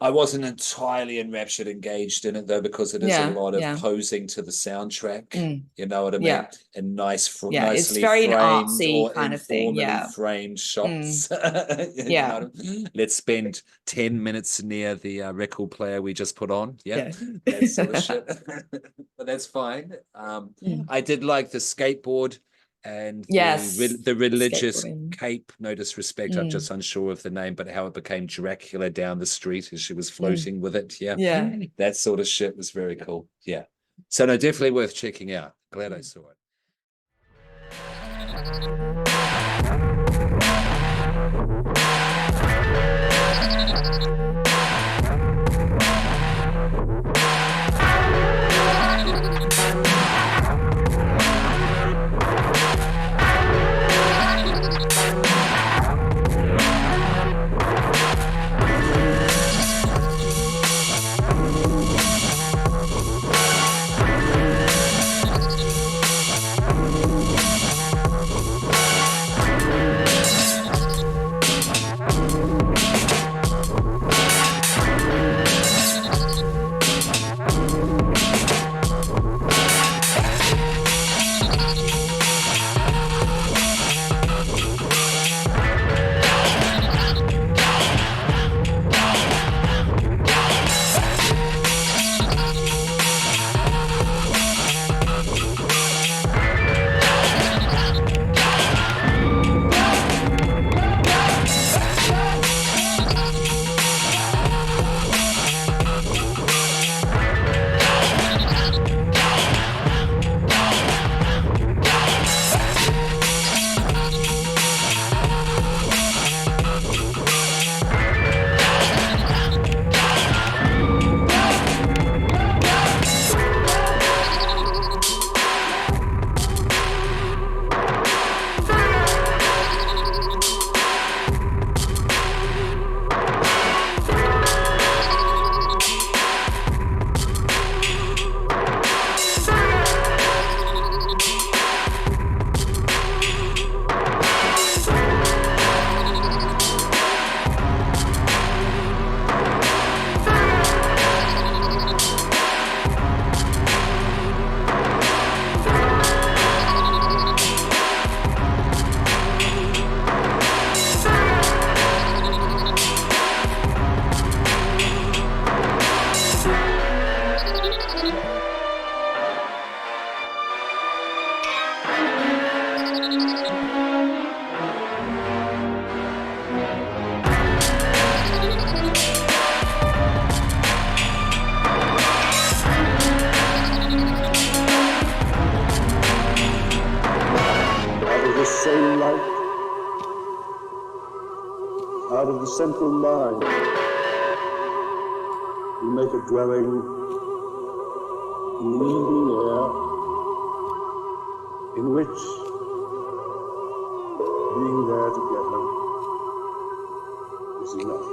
I wasn't entirely enraptured, engaged in it though, because it is a lot of posing to the soundtrack. You know what I mean? And nicely it's very framed artsy or kind of thing. framed shots. You know what I mean? Let's spend 10 minutes near the record player we just put on. That sort of shit. But that's fine. I did like the skateboard and the religious cape. No disrespect, I'm just unsure of the name, but how it became Dracula down the street as she was floating with it. That sort of shit was very cool. So no, definitely worth checking out. Glad I saw it. out of the central mind. We make a dwelling in the evening air in which being there together is enough.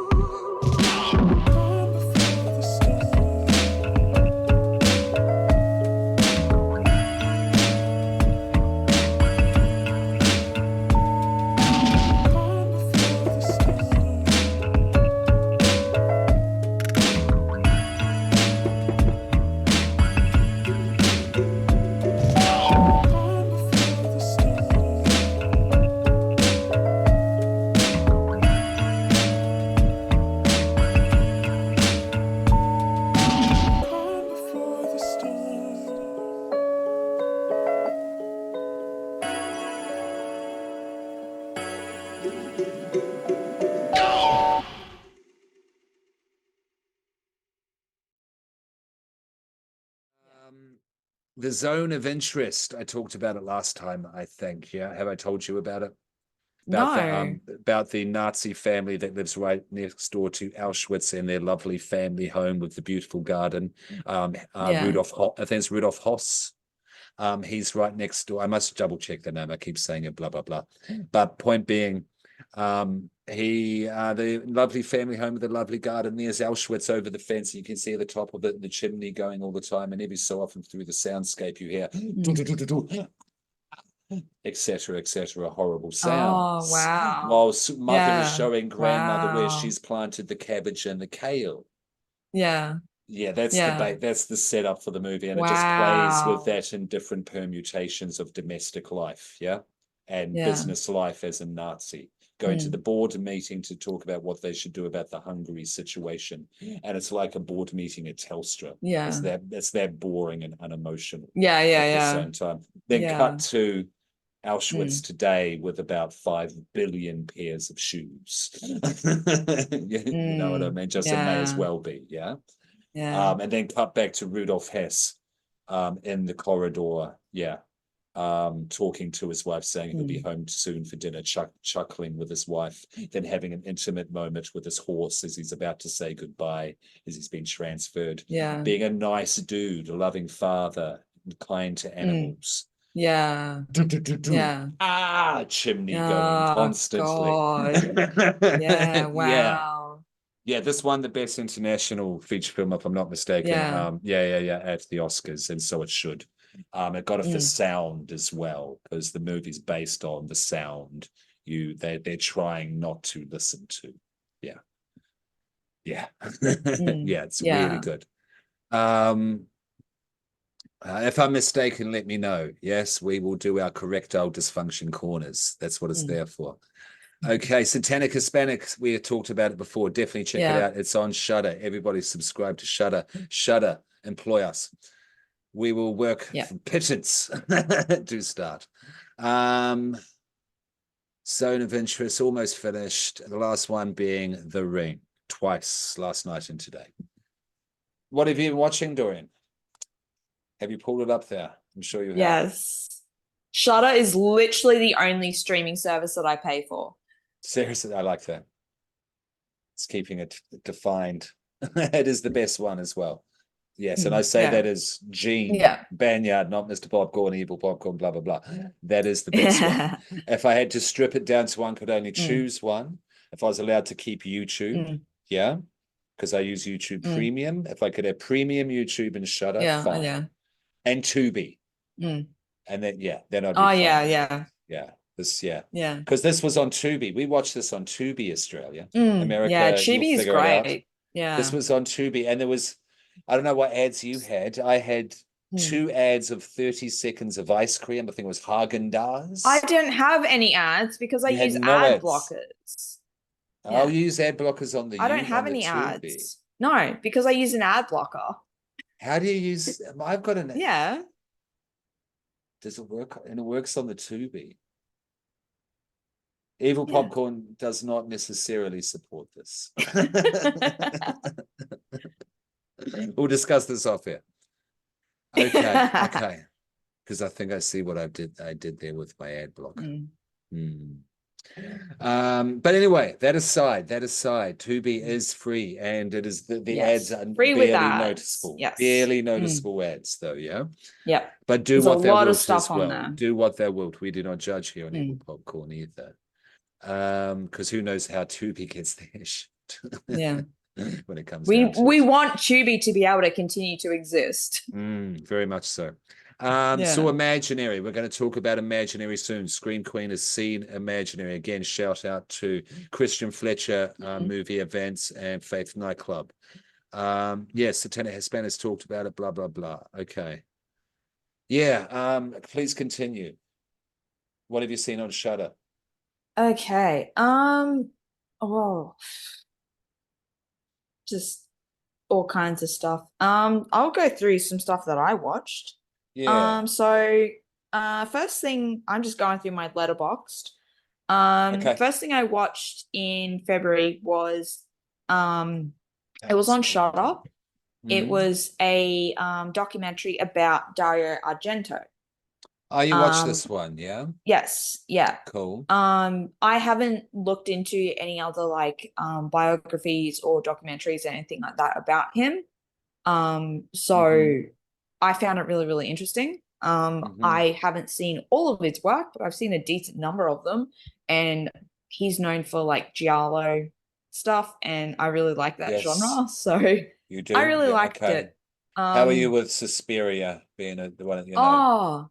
The zone of interest, I talked about it last time, I think. Yeah, have I told you about it? About the Nazi family that lives right next door to Auschwitz in their lovely family home with the beautiful garden. Rudolf, I think it's Rudolf Hoss. He's right next door. I must double check the name. I keep saying it, blah, blah, blah. But point being, the lovely family home with the lovely garden. There's Auschwitz over the fence. You can see the top of it, the chimney going all the time. And every so often through the soundscape, you hear etc., etc., horrible sounds. Oh, wow. While mother is showing grandmother where she's planted the cabbage and the kale. Yeah. Yeah, that's the setup for the movie, and it just plays with that in different permutations of domestic life, and business life as a Nazi. Going to the board meeting to talk about what they should do about the Hungary situation, and it's like a board meeting at Telstra. It's that boring and unemotional. At the same time, then cut to Auschwitz today with about 5 billion pairs of shoes. You know what I mean? Just it may as well be, and then cut back to Rudolf Hess in the corridor, talking to his wife, saying he'll be home soon for dinner, chuckling with his wife, then having an intimate moment with his horse as he's about to say goodbye, as he's been transferred. Yeah. Being a nice dude, a loving father, kind to animals. Yeah. Yeah. Chimney going Oh, constantly. God. Yeah. Wow. Yeah, this won the best international feature film, if I'm not mistaken. Yeah. At the Oscars, and so it should. It got it for sound as well, because the movie's based on the sound they're trying not to listen to. Yeah. Yeah. Yeah, it's really good. If I'm mistaken, let me know. Yes, we will do our correctile dysfunction corners. That's what it's there for. Okay, Satanic Hispanic, we had talked about it before. Definitely check it out. It's on Shudder. Everybody subscribe to Shudder. Shudder, employ us. We will work for pittance to start. Zone of Interest, almost finished. The last one being The Ring, twice last night and today. What have you been watching, Dorian? Have you pulled it up there? I'm sure you have. Yes. Shudder is literally the only streaming service that I pay for. Seriously, I like that. It's keeping it defined. It is the best one as well. Yes, and I say that as Gene Banyard, not Mr. Popcorn, Evil Popcorn, blah, blah, blah. That is the best one. If I had to strip it down to one, could only choose one. If I was allowed to keep YouTube, because I use YouTube Premium. If I could have Premium YouTube and Shudder, fine. And Tubi. And then, then I'd be fine. Because this was on Tubi. We watched this on Tubi, Australia. America, Tubi is great. Yeah. This was on Tubi, and there was, I don't know what ads you had. I had 2 ads of 30 seconds of ice cream. I think it was Haagen-Dazs. I didn't have any ads because I use ad blockers. I'll use ad blockers on the I don't have any ads. No, because I use an ad blocker. How do you use? I've got an. Yeah. Does it work? And it works on the Tubi. Evil Popcorn does not necessarily support this. We'll discuss this off here. Okay. Because I think I see what I did there with my ad blocker. But anyway, that aside, Tubi is free, and it is the ads are free barely with ads. noticeable. Yes. Barely noticeable ads, though. Yeah. But There's what they will as well. there. Do what they will. We do not judge here on Evil Popcorn either. Because who knows how Tubi gets their shit. When it comes down to we want Tubi to be able to continue to exist. Very much so. So Imaginary, we're going to talk about Imaginary soon. Scream Queen has seen Imaginary. Again, shout out to Christian Fletcher, movie events, and Faith Nightclub. Satanic Hispanic has talked about it, blah blah blah. Okay, please continue. What have you seen on Shudder? Okay. Just all kinds of stuff. I'll go through some stuff that I watched. First thing, I'm just going through my Letterboxd. First thing I watched in February was it was on Shudder. It was a documentary about Dario Argento. Oh, you watched this one, yeah? Yes, yeah. Cool. I haven't looked into any other biographies or documentaries or anything like that about him. So I found it really, really interesting. I haven't seen all of his work, but I've seen a decent number of them, and he's known for giallo stuff, and I really like that genre. So you do? I really liked it. How are you with Suspiria being the one that you know?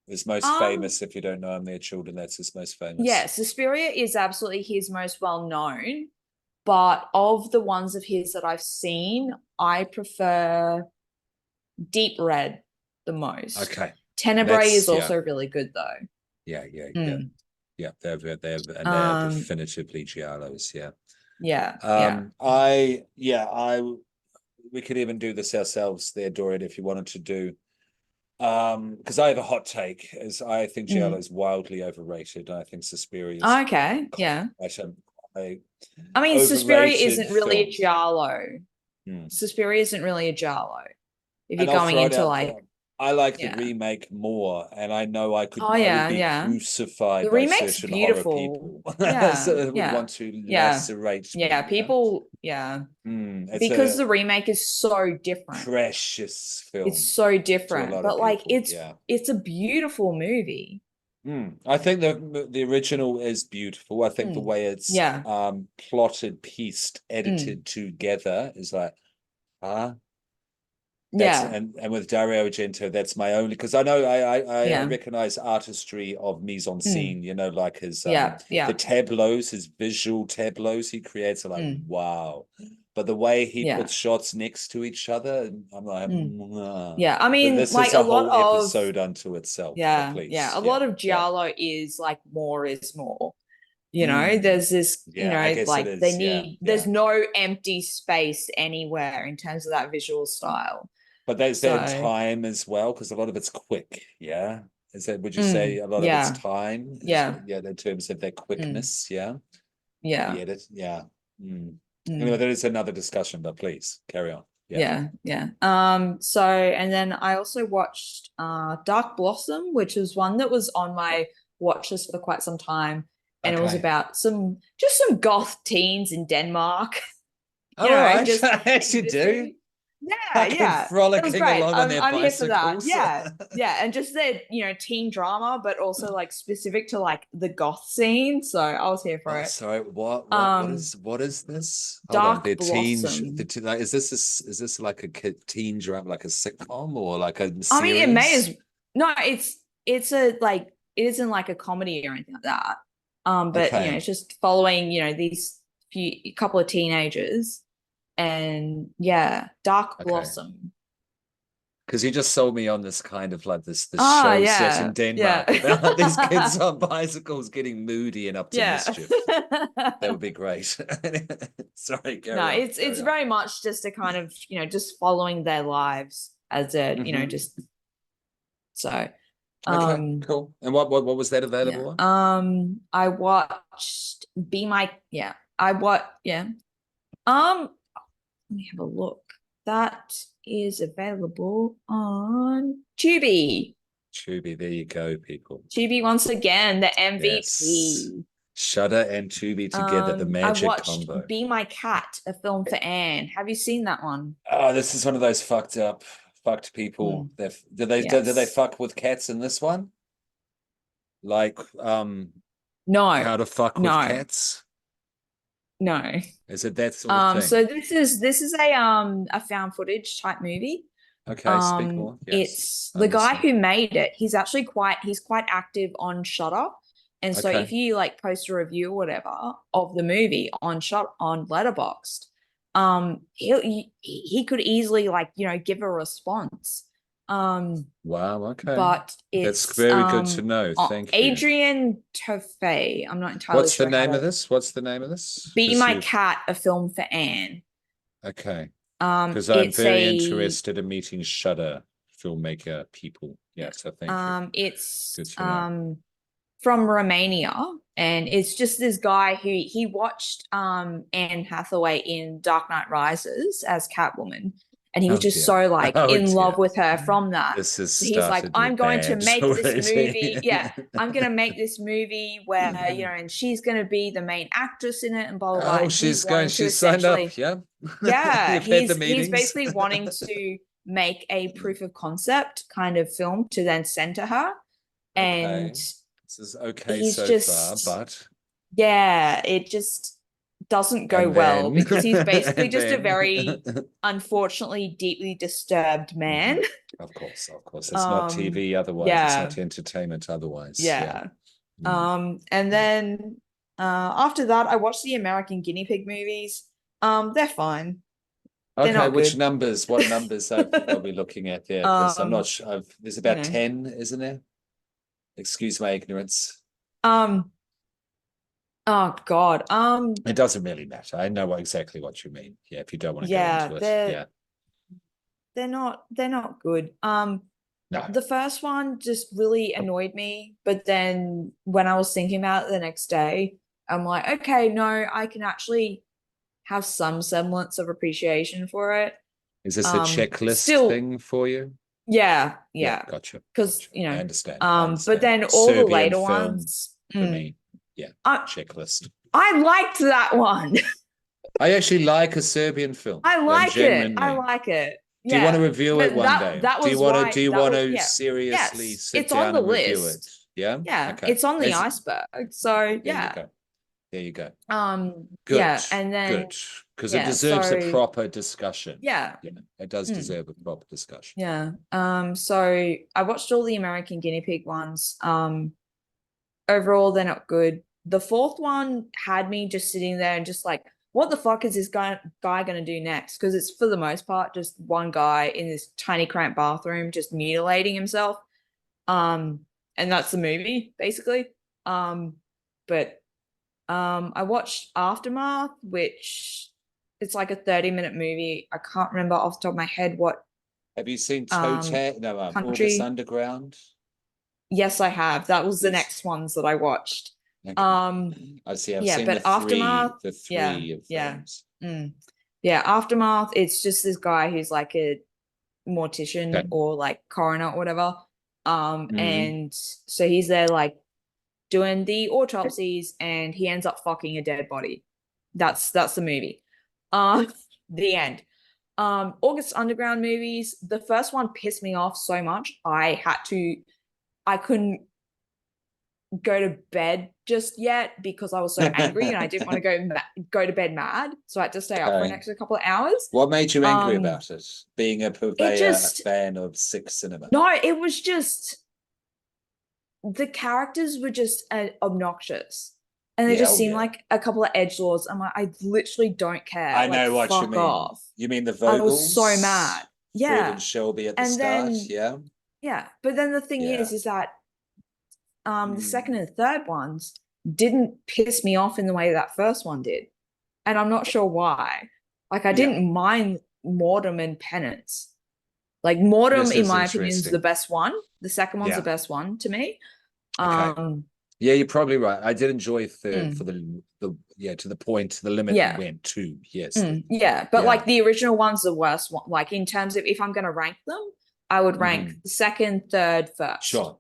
His most famous, if you don't know him, Their Children, that's his most famous. Yeah, Suspiria is absolutely his most well-known, but of the ones of his that I've seen, I prefer Deep Red the most. Okay. Tenebrae is also really good, though. Yeah. They're definitively giallos, we could even do this ourselves there, Dorian, if you wanted to do. Because I have a hot take, as I think giallo is wildly overrated. I think Suspiria is I mean, Suspiria isn't really a giallo. Suspiria isn't really a giallo. If you're going into I like the Yeah. remake more, and I know I Oh would yeah, be yeah. crucified The by remake's certain horror beautiful. people. Yeah, So I would yeah, want to yeah, lacerate yeah. me, People, yeah, It's because a the remake is so different. precious It's film so to a different, lot of but like people. Yeah. it's a beautiful movie. I think the original is beautiful. I think the way it's Yeah. plotted, pieced, Mm. edited together is like, ah, that's Yeah. and with Dario Argento, that's my only, because I know I Yeah. recognize artistry of mise en scene, like his Yeah. the Yeah. tableaus, his visual tableaus he creates are like, wow. But the way he Yeah. puts shots next to each other, I'm like, Yeah. I But mean, this like is a a lot whole of episode unto itself. But yeah, please, a yeah, lot of yeah. giallo is like more is more. There's this, Yeah, I guess it like they is. Yeah, need there's yeah. no empty space anywhere in terms of that visual style. But there's that So, time as well, because a lot of it's quick. Yeah. Is that, would you say a lot of it's yeah. time? Yeah. Yeah, in terms of that Mm, quickness. Yeah. yeah. The edit. Yeah. Anyway, Mm. there is another discussion, but please carry on. Yeah. Yeah, yeah. So and then I also watched Dark Blossom, which was one that was on my watch list for quite some time. And it was Okay. about some goth teens in Denmark, All right. just I actually do. existing. Yeah, Fucking yeah. It was frolicking great. along on their I'm here for that. bicycles. Yeah. Yeah. And just their, teen drama, but also like specific to like the goth scene. So I was here for Oh, it. sorry. What? Um, What is this? Hold on. Dark Blossom. Like, is this like a teen drama, like a sitcom, or like a I mean, it may series? as no, it's a like it isn't like a comedy or anything like that. But Okay. it's just following, these couple of teenagers and yeah, Dark Okay. Blossom. Because you just sold me on this kind of like this Ah, show set yeah, in Denmark about these yeah. kids on bicycles getting moody and up to Yeah. mischief. That would be great. Sorry, No, carry on. it's very much just a kind of, just following their lives as a, just so Okay, um cool. And what was that yeah. available on? I watched Be My yeah. I what yeah. Let me have a look. That is available on Tubi. Tubi, there you go, people. Tubi once again, the Yes. MVP. Shudder and Tubi together, the I magic watched combo. Be My Cat, a film for Anne. Have you seen that one? Oh, this is one of those fucked people. Did they Yes. fuck with cats in this one? Like, No, how to fuck with no, cats? no. Is it that sort of thing? So this is a found footage type movie. Okay, speak more. Yes, It's I'm the guy listening. who made it. He's quite active on Shudder. And so Okay. if you like post a review or whatever of the movie on Letterboxd, he could easily give a response. Wow, okay. But That's it's very good to know. Thank you. Adrian Tofay. I'm not entirely What's the sure how name of to this? What's the name of this? Be My Cat, a film for Anne. Okay. Because I'm It's very interested in meeting Shudder filmmaker people. Yeah, so thank you. It's Good to know. from Romania, and it's just this guy who he watched Anne Hathaway in Dark Knight Rises as Catwoman, and he was Oh just dear. so like Oh in love dear. with her from that. This has So he's like, started I'm going to bad make this already. movie. Yeah, I'm gonna make this movie where and she's gonna be the main actress in it, and blah blah blah. Oh, And he's wanting to she's signed up, essentially, yeah. yeah, You've had the he's meetings. basically wanting to make a proof of concept kind of film to then send to her, and This is okay he's so far, but yeah, it just doesn't go and well then because he's basically and just a then very unfortunately deeply disturbed man. Of course. It's not TV otherwise. It's not entertainment otherwise. Yeah. Mm. And then after that I watched the American Guinea Pig movies. They're fine. They're Okay, not which good. numbers? What numbers are we looking at there? Because I'm not sure. There's about 10, isn't there? Excuse my ignorance. Oh God. It doesn't really matter. I know exactly what you mean. Yeah, if you don't want to go into it. Yeah. They're not good. No. The first one just really annoyed me, but then when I was thinking about it the next day, I'm like, okay, no, I can actually have some semblance of appreciation for it. Is this a checklist Still, thing for you? Yeah, Yeah, yeah. gotcha. Because I understand. but then all the Serbian later film ones, for me. Yeah, I checklist. I liked that one. I actually like a Serbian film. I like it. I Genuinely. like it. Do you want to Yeah. review it But one day? that Do you was want to why do you that want was to yeah. seriously Yes, sit it's on down the and review it? list. Yeah? Yeah, Okay. it's on the iceberg. So There you yeah. go. There you go. Yeah, Good. and then Good. Because it yeah, deserves a so proper discussion. yeah. Yeah, it does Mm. deserve a proper discussion. Yeah. So I watched all the American Guinea Pig ones. Overall, they're not good. The fourth one had me just sitting there and just like, what the fuck is this guy gonna do next? Because it's for the most part just one guy in this tiny cramped bathroom just mutilating himself. And that's the movie, basically. But I watched Aftermath, which it's like a 30-minute movie. I can't remember off the top of my head what Have you seen August country. Underground? Yes, I have. That was the Yes. next ones that I watched. Okay. I see. I've Yeah, seen but Aftermath, the three of yeah. those. Yeah, Aftermath, it's just this guy who's like a mortician Okay. or like coroner or whatever. And so he's there like doing the autopsies and he ends up fucking a dead body. That's the movie. The end. August Underground movies, the first one pissed me off so much. I couldn't go to bed just yet because I was so angry and I didn't want to go to bed mad. So I had to stay up for an extra couple of hours. What made you angry about it? Being a purveyor fan of sick cinema. No, it was just the characters were just obnoxious. And they just seemed like a couple of edgelords. I'm like, I literally don't care. I know what you mean. Off. You mean the Vogels? I was so mad. Yeah. Fred and Shelby at the start. Yeah. Yeah. But then the thing is that the second and third ones didn't piss me off in the way that first one did. And I'm not sure why. Like I didn't mind Mortem and Penance. Like Mortem, in my opinion, is the best one. The second one's the best one to me. Okay. Yeah, you're probably right. I did enjoy third for the to the point, to the limit it went to. Yes. Yeah, but like the original one's the worst one. Like in terms of if I'm going to rank them, I would rank second, third, first. Sure.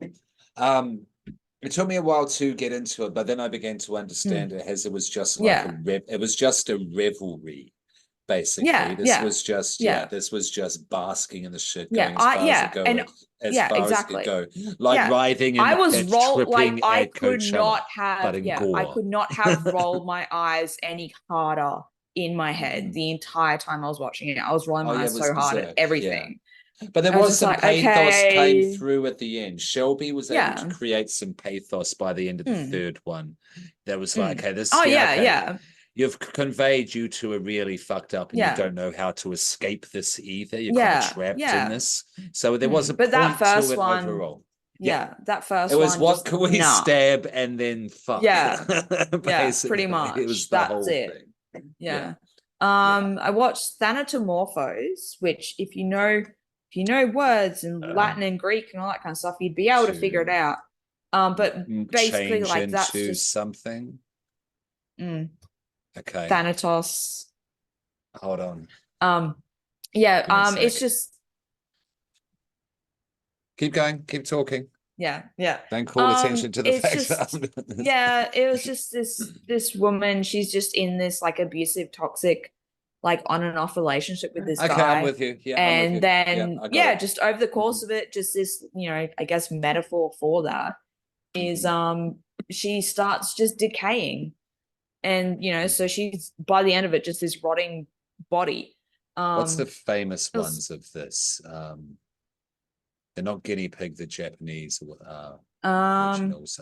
It took me a while to get into it, but then I began to understand it as it was just like it was just a revelry, basically. This was just basking in the shit, going as far as it goes, as far as it could go, like writhing in the pit, tripping I at could Coachella, not have but in gore. I could not have rolled my eyes any harder in my head the entire time I was watching it. I was rolling my eyes so hard at everything. But there was some pathos came through at the end. Shelby was able to create some pathos by the end of the third one. That was like, hey, this you've conveyed you two are really fucked up and you don't know how to escape this either. You're kind of trapped in this. So there was a point that first to it one, overall. That first one. It was one what can we stab and then fuck. Yeah. Pretty much. It was the whole thing. I watched Thanatomorphos, which if you know words in Latin and Greek and all that kind of stuff, you'd be able to figure it out. But basically, like that's just something. Okay. Thanatos. Hold on. It's just. Keep going. Keep talking. Yeah. Don't call attention to the fact that it was just this woman. She's just in this like abusive, toxic, like on and off relationship with this guy. Okay, I'm with you. Yeah, and then just over the course of it, just this, I guess metaphor for that is she starts just decaying, and so she's by the end of it just this rotting body. What's the famous ones of this? They're not guinea pig, the Japanese originals.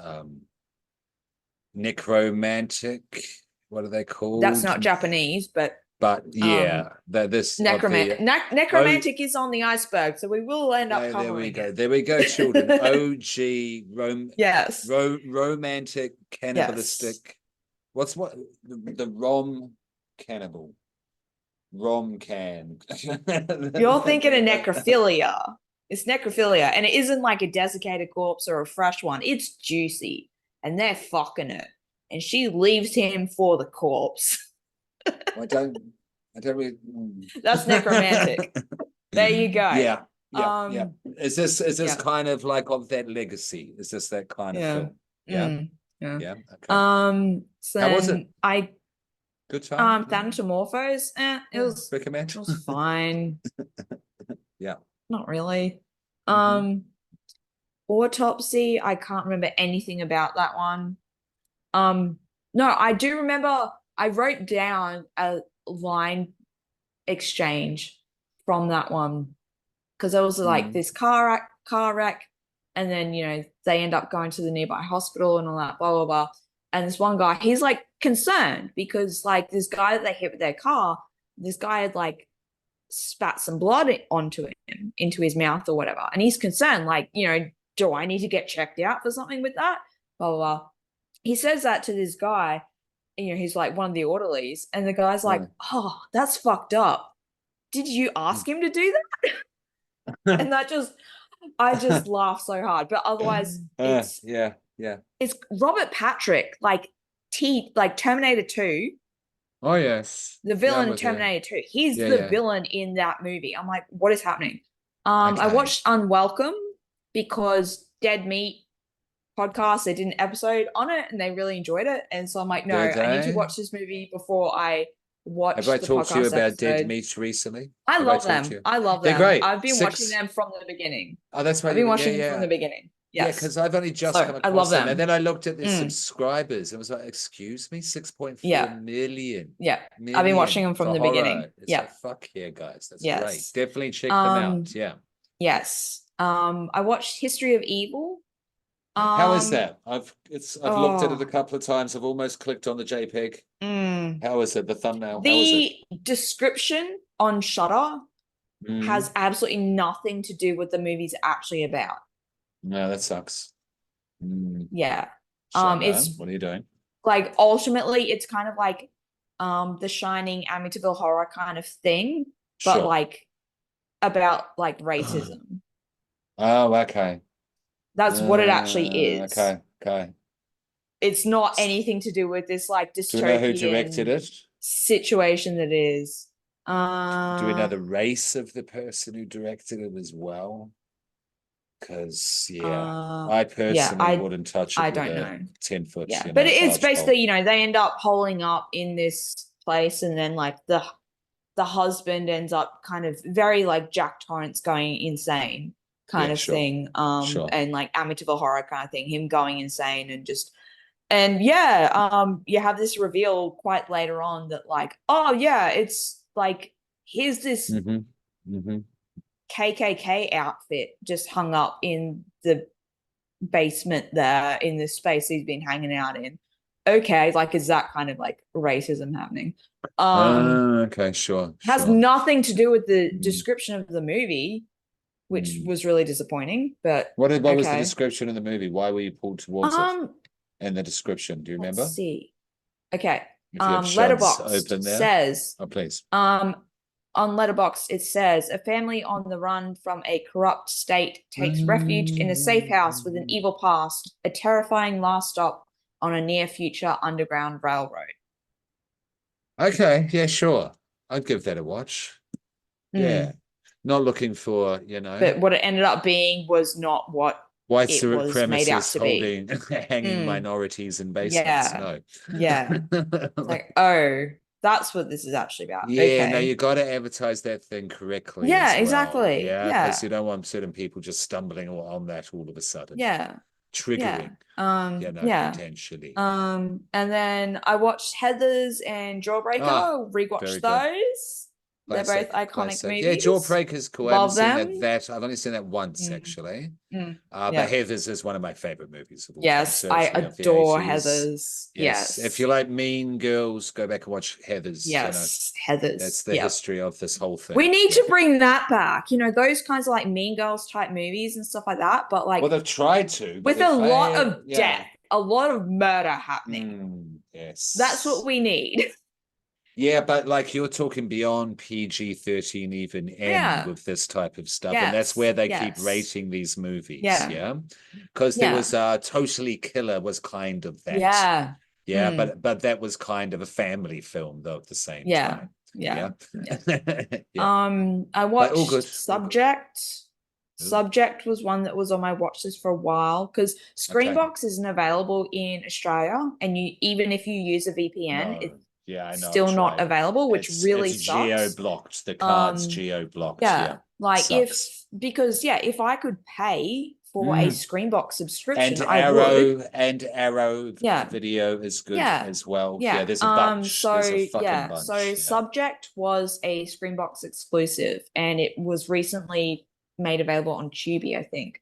Necromantic. What are they called? That's not Japanese, but this necromantic is on the iceberg, so we will end up covering there we go, children. Romantic cannibalistic. What's the rom cannibal? Rom can. You're thinking of necrophilia. It's necrophilia, and it isn't like a desiccated corpse or a fresh one. It's juicy, and they're fucking it, and she leaves him for the corpse. I don't really. That's necromantic. There you go. Yeah. Is this yeah. kind of like of that legacy? Is this that kind of Yeah. film? Yeah. Yeah. Yeah. Okay. So How was it? then I Good time? Thanatomorphose, Recommend? it was fine. Yeah. Not really. Mhm. Autopsy, I can't remember anything about that one. No, I do remember I wrote down a line exchange from that one because there was like this car wreck, and then they end up going to the nearby hospital and all that, blah blah blah. And this one guy, he's like concerned because like this guy that they hit with their car, this guy had like spat some blood onto him, into his mouth or whatever, and he's concerned, like, do I need to get checked out for something with that? Blah blah blah. He says that to this guy, he's like one of the orderlies, and the guy's like, "Oh, that's fucked up. Did you ask him to do that?" And I just laugh so hard. But otherwise, it's Robert Patrick, like Terminator 2, Oh yes. the villain in Terminator 2. He's the villain in that movie. I'm like, what is happening? I watched Unwelcome because Dead Meat podcast, they did an episode on it and they really enjoyed it, and so I'm like, no, I need to watch this movie before I watch. Have I talked to you about Dead Meat recently? I love them. They're great. I've been watching them from the beginning. Oh, that's right. I've been watching them from the beginning. Yes. Yeah, because I've only just come across I love them. And then I looked at the subscribers and was like, excuse me, 6.4 million. Yeah. I've been watching them from the beginning. It's like, fuck yeah, guys. That's great. Definitely check them out. Yeah. Yes. I watched History of Evil. How is that? I've looked at it a couple of times. I've almost clicked on the JPEG. How is it? The thumbnail? The description on Shudder has absolutely nothing to do with the movie's actually about. No, that sucks. Yeah. It's what are you doing? Like ultimately it's kind of like the Shining Amityville horror kind of thing, but like about like racism. Oh, okay. That's what it actually is. Okay. It's not anything to do with this like dystopian Do we know who directed it? Situation that is. Do we know the race of the person who directed it as well? Because I personally wouldn't touch it. I don't know. 10-foot. Yeah, but it's basically they end up holing up in this place, and then like the husband ends up kind of very like Jack Torrance going insane kind of thing, and like Amityville horror kind of thing, him going insane you have this reveal quite later on that like, oh yeah, it's like here's this KKK outfit just hung up in the basement there in this space he's been hanging out in. Okay, like is that kind of like racism happening? Okay, sure. Has nothing to do with the description of the movie, which was really disappointing. But what was the description of the movie? Why were you pulled towards it? And the description, do you remember? Let's see. Okay. Letterboxd says, oh please. On Letterboxd it says a family on the run from a corrupt state takes refuge in a safe house with an evil past, a terrifying last stop on a near future underground railroad. Okay, yeah, sure. I'd give that a watch. Yeah. Not looking for, But what it ended up being was not what white supremacists hanging minorities in basements. No. Yeah. Like, oh, that's what this is actually about. Yeah, no, you got to advertise that thing correctly. Yeah, exactly. Yeah, because you don't want certain people just stumbling on that all of a sudden. Yeah. Triggering. Potentially. And then I watched Heathers and Jawbreaker. Rewatched those. Classic, they're both iconic movies. Yeah, Jawbreaker's cool. Love I haven't seen that. I've only seen that once, actually. But Heathers is one of my favorite movies of all time. I adore Heathers. Yes. If you like Mean Girls, go back and watch Heathers. Yes, Heathers. That's the history of this whole thing. We need to bring that back. Those kinds of like Mean Girls type movies and stuff like that. But like, well, they've tried to, with a lot of death, a lot of murder happening. Yes, that's what we need. Yeah, but like you're talking beyond PG-13, even M with this type of stuff. And that's where they keep rating these movies. Yeah. Because there was Totally Killer was kind of that. Yeah. But that was kind of a family film though at the same time. I watched Subject. Subject was one that was on my watch list for a while because Okay. Screenbox isn't available in Australia, and you even if you use a VPN, No. it's Yeah, I know. still I've not tried. available, which really It's sucks. geo-blocked. The card's Um, geo-blocked. Yeah, Yeah. like Sucks. if I could pay for a Screenbox subscription, And I would. Arrow Yeah. video is good Yeah. as well. Yeah. There's a bunch. There's a fucking yeah. bunch. So Yeah. Subject was a Screenbox exclusive, and it was recently made available on Tubi, I think.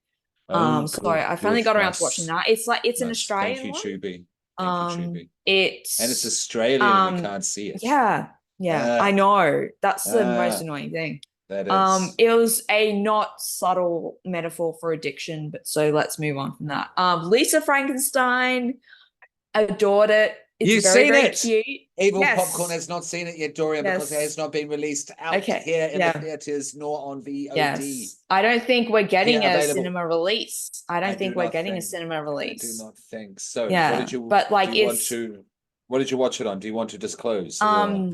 Oh, So cool. I finally got around to Nice. watching that. It's an Nice. Australian Thank you, one. Tubi. Thank you, Tubi. It's And it's Australian and we can't see it. Yeah. I know. That's the most annoying thing. That is. It was a not subtle metaphor for addiction, but so let's move on from that. Lisa Frankenstein, adored it. It's You've very, seen very it. cute. Evil Yes. Popcorn has not seen it yet, Dorian, because it Yes. has not been released out here in the theaters nor on VOD. Yes. I don't think we're getting a available. cinema release. I don't think do we're not getting a think- cinema I release. do not think so. Yeah, What did you? but, like, do you want it's- to? What did you watch it on? Do you want to disclose? Or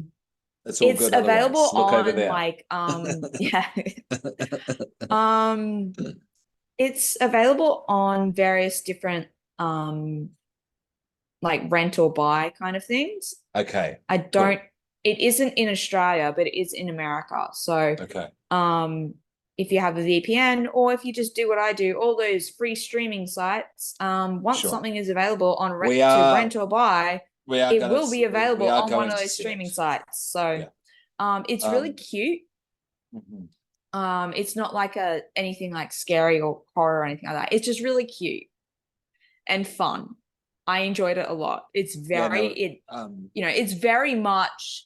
it's all It's good. available Otherwise. Look on over there. like it's available on various different like rent or buy kind of things. Okay. I don't It isn't in Australia, but it is in America. So Okay. if you have a VPN or if you just do what I do, all those free streaming sites, once Sure. something is available on We to are- rent or buy, We are it gonna, will be available we are on one going of to those see streaming it. sites. So it's really cute. Mhm. It's not like anything like scary or horror or anything like that. It's just really cute and fun. I enjoyed it a lot. It's very it's very much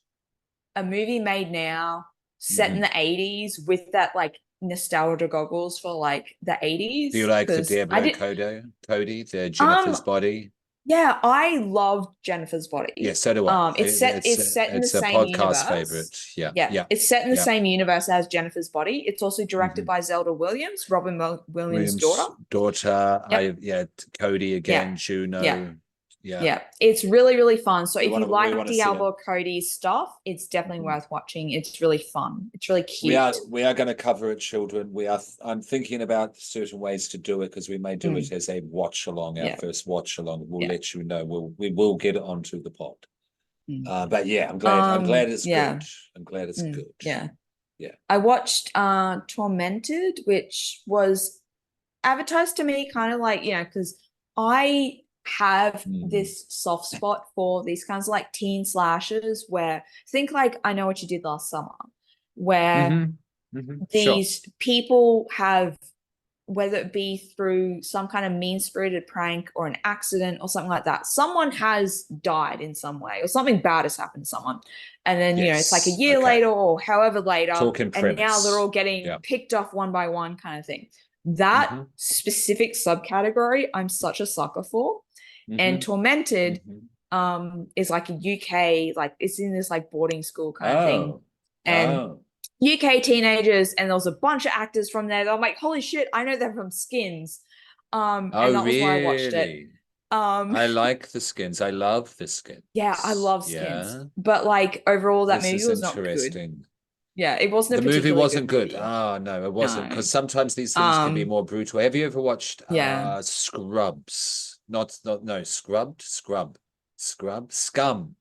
a movie made now, set in the 80s with that like nostalgia goggles for like the 80s. Do you like the Diablo Cody, the Jennifer's Body? Yeah, I loved Jennifer's Body. Yeah, so do I. It's set in the same podcast universe. favorite. Yeah. It's set in the same universe as Jennifer's Body. It's also directed by Zelda Williams, Robin Williams' daughter. Yep. Cody again, Juno. Yeah. It's really, really fun. So if you like see Diablo Cody's stuff, it's definitely worth watching. It's really fun. It's really cute. We are going to cover it, children. I'm thinking about certain ways to do it because we may do it as a watch along, our first watch along. We'll let you know. We will get it onto the pod. But yeah, I'm glad it's good. I'm glad it's good. Yeah. Yeah. I watched Tormented, which was advertised to me kind of like, because I have this soft spot for these kinds of like teen slashers where think like I Know What You Did Last Summer, where these people have, whether it be through some kind of mean-spirited prank or an accident or something like that, someone has died in some way or something bad has happened to someone. And then, it's like a year later or however later, and now they're all getting picked off one by one kind of thing. That specific subcategory, I'm such a sucker for. And Tormented is like a UK, like it's in this like boarding school kind of thing. And UK teenagers, and there was a bunch of actors from there. I'm like, holy shit, I know them from Skins. And that was why I watched it. I like the Skins. I love the Skins. Yeah, I love Skins. But like overall, that movie was not good. Yeah, it wasn't. The movie wasn't good. Oh no, it wasn't. Because sometimes these things can be more brutal. Have you ever watched Scrubs? Scum.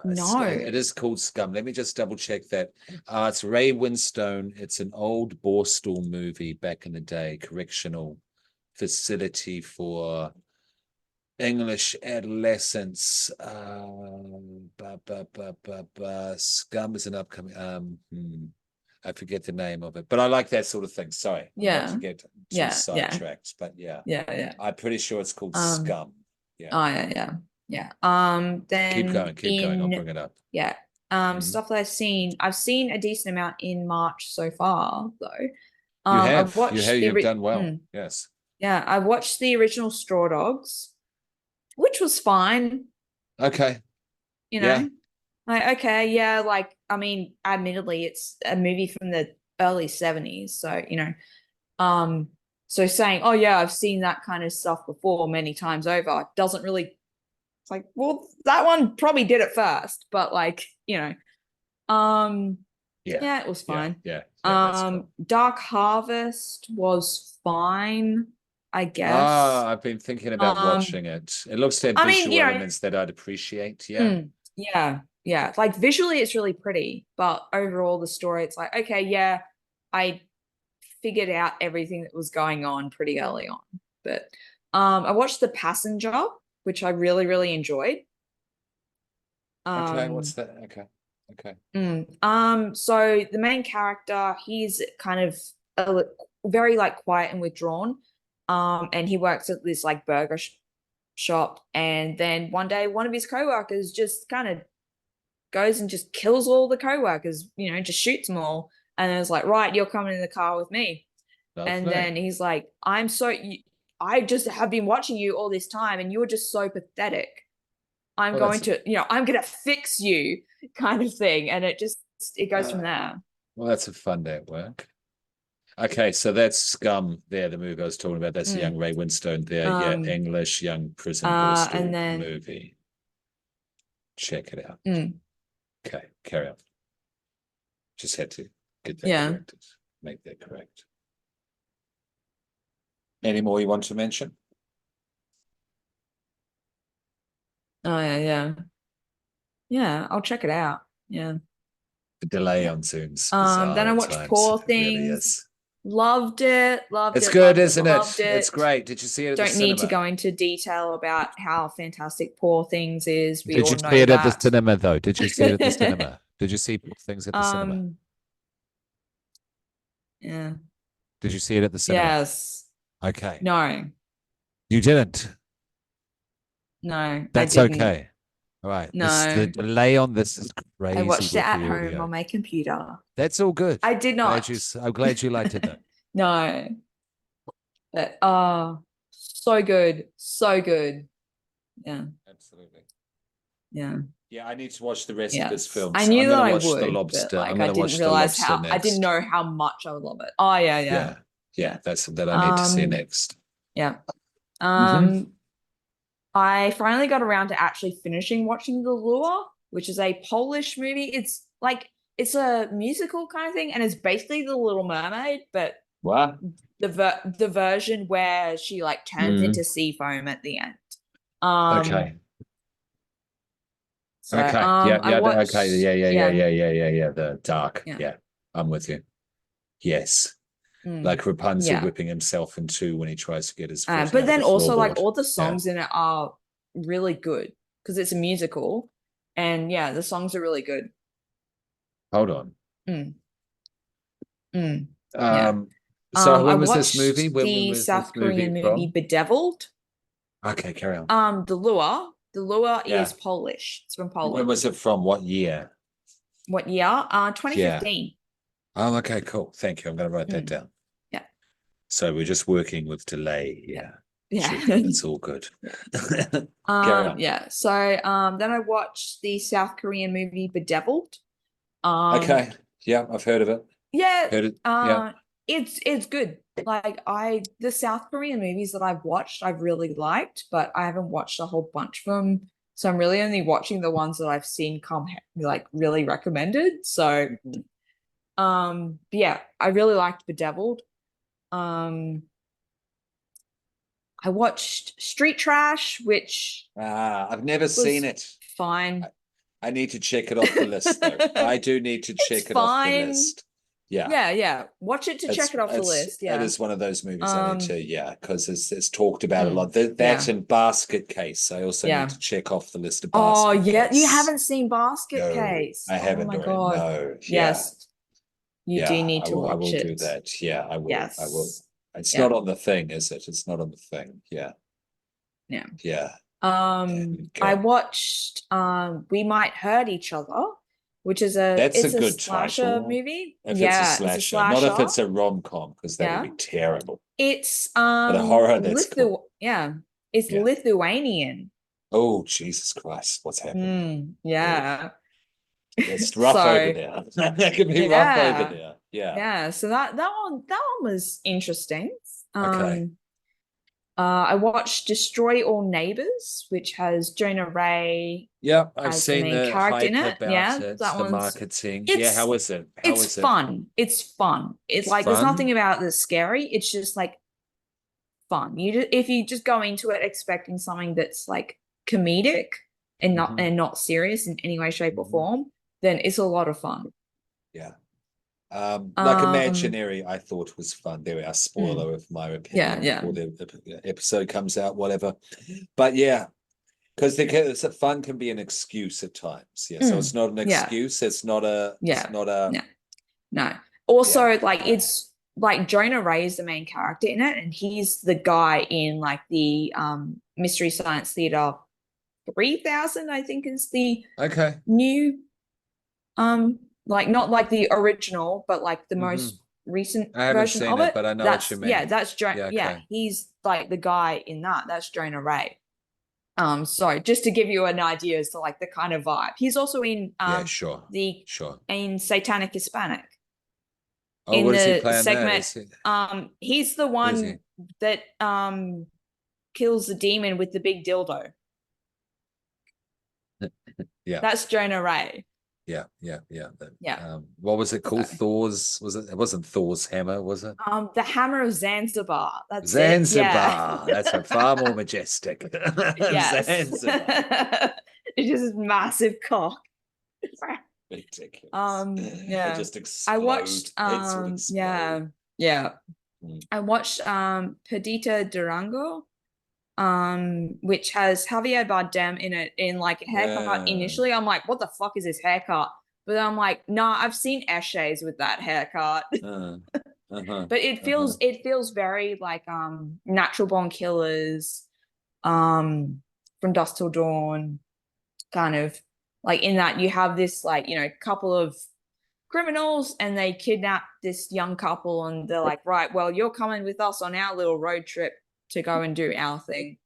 No, it is called Scum. Let me just double check that. It's Ray Winstone. It's an old Borstal movie back in the day, correctional facility for English adolescents. Scum is an upcoming. I forget the name of it, but I like that sort of thing. Sorry, not to get too sidetracked, but I'm pretty sure it's called Scum. Yeah. Then keep going. I'll bring it up. Yeah. Stuff that I've seen a decent amount in March so far, though. You've done well. Yes. Yeah, I watched the original Straw Dogs, which was fine. Okay. Like, okay, yeah, like, I mean, admittedly, it's a movie from the early 70s. So, so saying, oh, yeah, I've seen that kind of stuff before many times over doesn't really, it's like, well, that one probably did it first. But, like, Yeah, it was fine. Yeah, that's cool. Dark Harvest was fine, I guess. I've been thinking about watching it. It looks to have I mean, visual you know, elements that I'd appreciate. Yeah. yeah. Like visually, it's really pretty, but overall, the story, it's like, okay, yeah, I figured out everything that was going on pretty early on. But I watched The Passenger, which I really, really enjoyed. Okay, what's that? Okay. So the main character, he's kind of very like quiet and withdrawn. And he works at this like burger shop, and then one day one of his coworkers just kind of goes and just kills all the coworkers, just shoots them all. And then it's like, right, you're coming in the car with me. And then he's like, I just have been watching you all this time and you're just so pathetic. I'm going to fix you kind of thing. And it goes from there. Well, that's a fun day at work. Okay, so that's Scum there, the movie I was talking about. That's the young Ray Winstone there. English young prison Bristol and then, movie. Check it out. Okay, carry on. Just had to get that corrected. Make that correct. Any more you want to mention? Oh yeah, I'll check it out. Yeah. The delay on Zoom's then I watched Poor Things. Really is. Loved it. It's good, isn't it? It's great. Did you see it at the cinema? Don't need to go into detail about how fantastic Poor Things is. Did you see it at the cinema though? Did you see it at the cinema? Did you see Things at the cinema? Yeah. Did you see it at the cinema? Yes. Okay. No. You didn't? No. That's okay. All right. No. The delay on this is crazy. I watched it at home on my computer. That's all good. I did not. I'm glad you liked it though. No. But so good. So good. Yeah. Absolutely. Yeah. Yeah, I need to watch the rest of this film. I knew that I would. The Lobster. Like, I didn't realize I didn't know how much I would love it. Oh yeah. Yeah, that's that I need to see next. Yeah. I finally got around to actually finishing watching The Lure, which is a Polish movie. It's a musical kind of thing, and it's basically The Little Mermaid, but what? The version where she like turns into sea foam at the end. Okay. So, okay. Okay. Yeah. The dark. Yeah. I'm with you. Yes. Like Rapunzel whipping himself in two when he tries to get his foot but then also like all the songs in it are really good because it's a musical, and the songs are really good. Hold on. So when was this movie? The South Korean movie Bedeviled. Okay, carry on. The Lure is Polish. It's from Poland. When was it from? What year? 2015. Oh, okay, cool. Thank you. I'm going to write that down. Yeah. So we're just working with delay. Yeah. It's all good. So then I watched the South Korean movie Bedeviled. Okay. Yeah, I've heard of it. Yeah. Heard it. It's good. Like the South Korean movies that I've watched, I've really liked, but I haven't watched a whole bunch of them. So I'm really only watching the ones that I've seen come like really recommended. So I really liked Bedeviled. I watched Street Trash, which I've never seen it. Fine. I need to check it off the list though. I do need to check it off the list. Yeah. Watch it to check it off the list. Yeah. It is one of those movies I need to, because it's talked about a lot. That and Basket Case. I also need to check off the list of Basket Case. You haven't seen Basket Case. I haven't. Oh my God. No. Yes. You do need to watch it. I will do that. Yeah, I will. Yes. I will. It's not on the thing, is it? It's not on the thing. Yeah. I watched We Might Hurt Each Other, which is a good slasher title. Movie. If it's a slasher. Not if it's a rom-com, because that would be terrible. It's but a horror that's cool. It's Lithuanian. Oh, Jesus Christ, what's happening? It's rough over there. That could be rough over there. Yeah. So that one was interesting. Okay. I watched Destroy All Neighbors, which has Jonah Ray Yeah, I've as the seen main the character in hype it. about Yeah, it, that the one's marketing. Yeah, it's how is it? How it's is it? fun. It's fun. It's It's like there's nothing fun. about it that's scary. It's just like fun. If you just go into it expecting something that's like comedic and Mhm. not serious in any way, shape, or Mhm. form, then it's a lot of fun. Yeah. Like Um, Imaginary, I thought was fun. There we are, mm, spoiler of my yeah, opinion yeah. before the episode comes out, whatever. But yeah, because fun can be an excuse at times. Yeah, so it's not an Yeah, excuse. It's not a. It's yeah, not a. no, no. Also, Yeah. like it's like Jonah Ray is the main character in it, and he's the guy in like the Mystery Science Theater 3000, I think is the Okay. new like not like the original, but like the Hmm. most recent I haven't version seen of it, it. but I know what you mean. Yeah. Yeah, Okay. he's like the guy in that. That's Jonah Ray. So just to give you an idea as to like the kind of vibe. He's also in Yeah. Sure. the Sure. in Satanic Hispanic Oh, in what does he the play in that? segment. Is he? He's the Who is he? one that kills the demon with the big dildo. Yeah. That's Jonah Ray. Yeah. Yeah. What was it called? So, Thor's? Was it? It wasn't Thor's hammer, was it? the Hammer of Zanzibar. That's it. Yeah. Zanzibar. That's a far more majestic. Yes. Zanzibar. It's just a massive cock. Ridiculous. They Yeah. just I explode. watched Heads would explode. yeah. Mm. I watched Perdita Durango, which has Javier Bardem in it in like a haircut. Yeah. Initially, I'm like, what the fuck is this haircut? But then I'm like, nah, I've seen Eshays with that haircut. But it feels very like Natural Born Killers, From Dusk Till Dawn, kind of like in that you have this like, couple of criminals and they kidnap this young couple and they're like, right, well, you're coming with us on our little road trip to go and do our thing.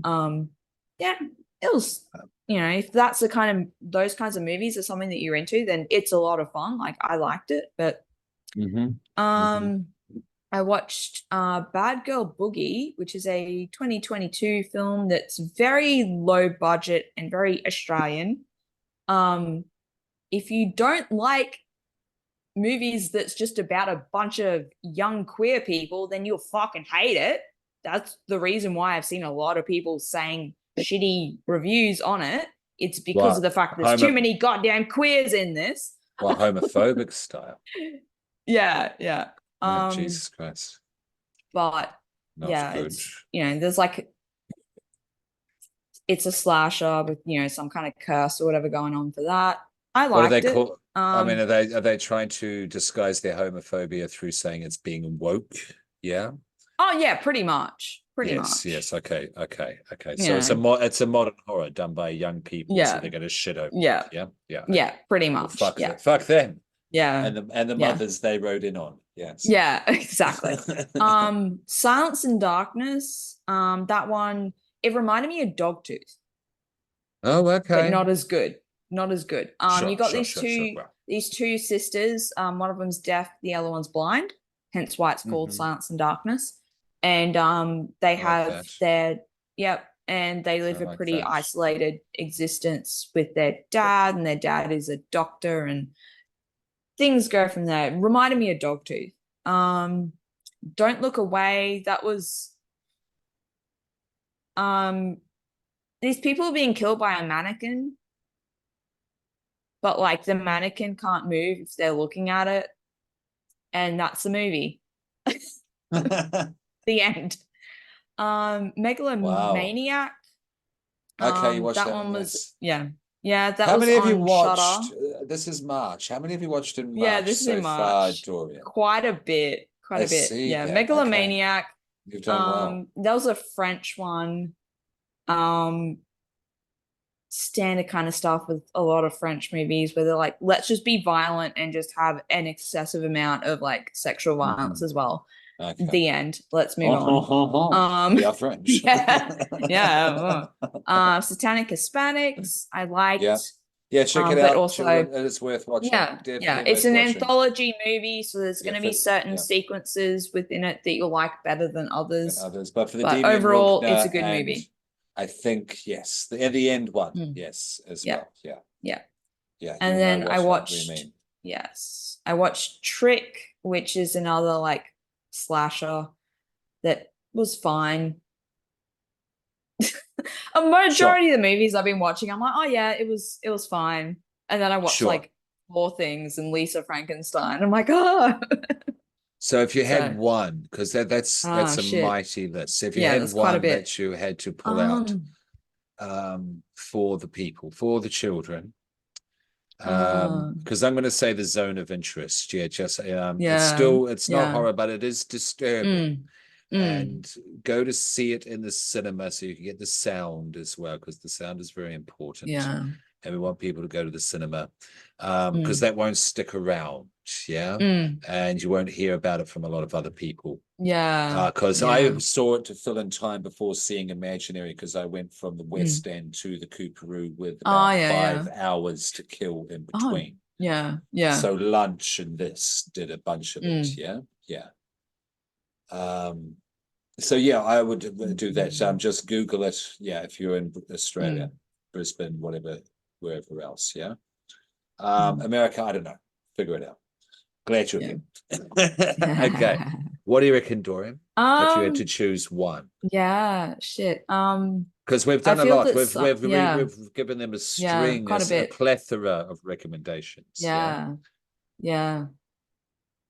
Yeah, it was, if that's the kind of those kinds of movies are something that you're into, then it's a lot of fun. Like I liked it, but I watched Bad Girl Boogie, which is a 2022 film that's very low budget and very Australian. If you don't like movies that's just about a bunch of young queer people, then you'll fucking hate it. That's the reason why I've seen a lot of people saying shitty reviews on it. It's because of the fact there's too many goddamn queers in this. Well, homophobic style. Yeah. Oh, Jesus Christ. But Not yeah, good. it's there's like it's a slasher with some kind of curse or whatever going on for that. I liked What are they it. called? I mean, are they trying to disguise their homophobia through saying it's being woke? Yeah. Oh yeah, pretty much. Pretty much. Yes. Okay. So Yeah. it's a modern horror done by young people. Yeah. So they're going to shit over. Yeah. It. Yeah. Yeah. Pretty much. Well, fuck them. Yeah. And the mothers they wrote in on. Yes. Yeah. Exactly. Silence and Darkness. That one. It reminded me of Dogtooth. Oh, okay. But not as good. Not as good. You got Sure. these two sisters. One of them's deaf, the other one's blind. Hence why it's called Silence and Darkness. And they have and they live a pretty isolated existence with their dad, and their dad is a doctor, and things go from there. It reminded me of Dogtooth. Don't Look Away. That was these people are being killed by a mannequin, but like the mannequin can't move if they're looking at it, and that's the movie. The end. Megalomaniac. Wow. Okay, you watched that that one was yes. yeah. That How was many have you on watched? Shutter. This is March. How many have you watched in March? Yeah, this is in March. Far, Dorian? Quite a bit. I see Yeah, that. Megalomaniac. Okay. You've done well. That was a French one. Standard kind of stuff with a lot of French movies where they're like, let's just be violent and just have an excessive amount of like sexual violence as well. Okay. The end. Let's move on. We are French. Yeah. Satanic Hispanics. I liked. Yeah, check it But out. also, Children. It is worth watching. yeah, Definitely it's worth an watching. anthology movie, so there's Yeah, going to be certain yeah. sequences within it that you'll like better than And others. others, but for the But Demian overall, Wilkner it's a good and movie. I think yes, the end one, Mm. yes, as Yeah. well. Yeah, Yeah. yeah. And you'll know then what I we watched, mean. yes, I watched Trick, which is another like slasher that was fine. A majority of the movies I've been watching, I'm like, oh yeah, it was fine. And then I watched Sure. like Poor Things and Lisa Frankenstein. I'm like, oh. So if you had So- one, because that's Ah, a shit. mighty list. If you Yeah, had that's quite a one bit. that you had to pull out for the people, for the children, because I'm going to say the zone of interest. Yeah, just it's not horror, but it is disturbing. And go to see it in the cinema so you can get the sound as well, because the sound is very important. Yeah. And we want people to go to the cinema because that won't stick around. Yeah. And you won't hear about it from a lot of other people. Yeah. Because I saw it to fill in time before seeing Imaginary, because I went from the West End to the Cooperoo with about 5 hours to kill in between. Yeah. Yeah. So lunch and this did a bunch of it. Yeah. Yeah. So yeah, I would do that. Just Google it. Yeah, if you're in Australia, Brisbane, whatever, wherever else. Yeah. America, I don't know. Figure it out. Glad you're here. Okay. What do you reckon, Dorian? If you had to choose one. Yeah, shit. Because we've done a lot. We've given them a string, quite a bit. plethora of recommendations. Yeah.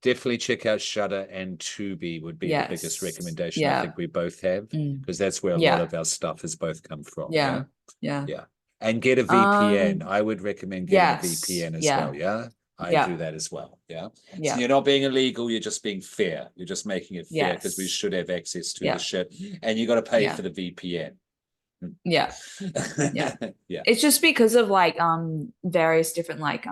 Definitely check out Shudder, and Tubi would be the biggest recommendation I think we both have, because that's where a lot of our stuff has both come from. Yeah. And get a VPN. I would recommend getting a VPN as well. Yeah. I do that as well. Yeah. So you're not being illegal, you're just being fair. You're just making it fair because we should have access to the shit. And you got to pay for the VPN. Yeah. Yeah. It's just because of like various different like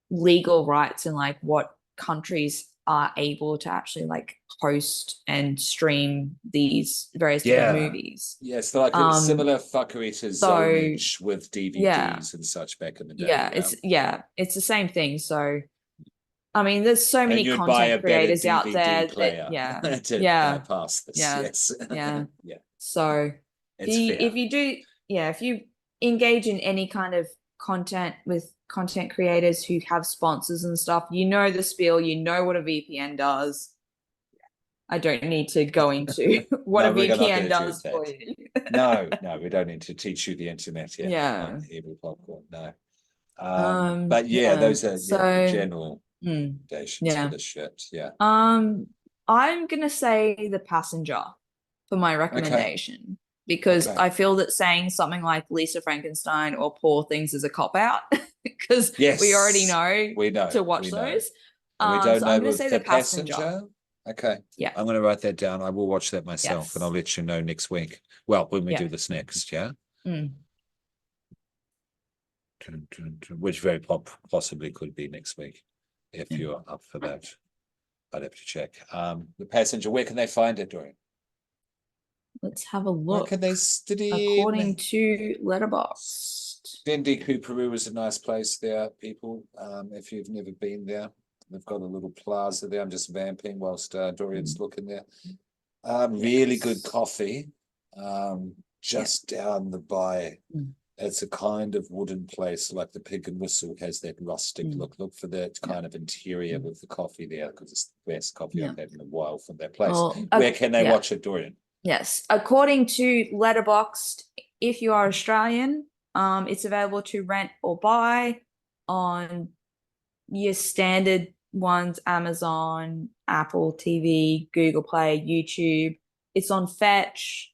legal rights and like what countries are able to actually like host and stream these various different movies. Yes, so like a similar fuckery to Zonage with DVDs and such back in the day. It's the same thing. So I mean, there's so many content creators out there that to bypass this. Yes. Yeah. So if you engage in any kind of content with content creators who have sponsors and stuff, you know the spiel, you know what a VPN does. I don't need to go into what a VPN does for you. No, we don't need to teach you the internet yet. Yeah. Evil popcorn, no. But those are the general recommendations for the shit. Yeah. I'm gonna say The Passenger for my recommendation. Because I feel that saying something like Lisa Frankenstein or Poor Things is a cop out, because we already know to watch those. And we don't know I'm going to say The Passenger. Okay. Yeah. I'm going to write that down. I will watch that myself, and I'll let you know next week. Well, when we do this next, yeah. Which very possibly could be next week, if you're up for that. I'd have to check. The Passenger. Where can they find it, Dorian? Let's have a look. Can they according to Letterboxd. Dendy Cooperoo is a nice place there, people. If you've never been there, they've got a little plaza there. I'm just vamping whilst Dorian's looking there. Really good coffee. Just down the bay. It's a kind of wooden place, like the Pig and Whistle has that rustic look. Look for that kind of interior with the coffee there, because it's the best coffee I've had in a while from that place. Where can they watch it, Dorian? Yes, according to Letterboxd, if you are Australian, it's available to rent or buy on your standard ones: Amazon, Apple TV, Google Play, YouTube. It's on Fetch.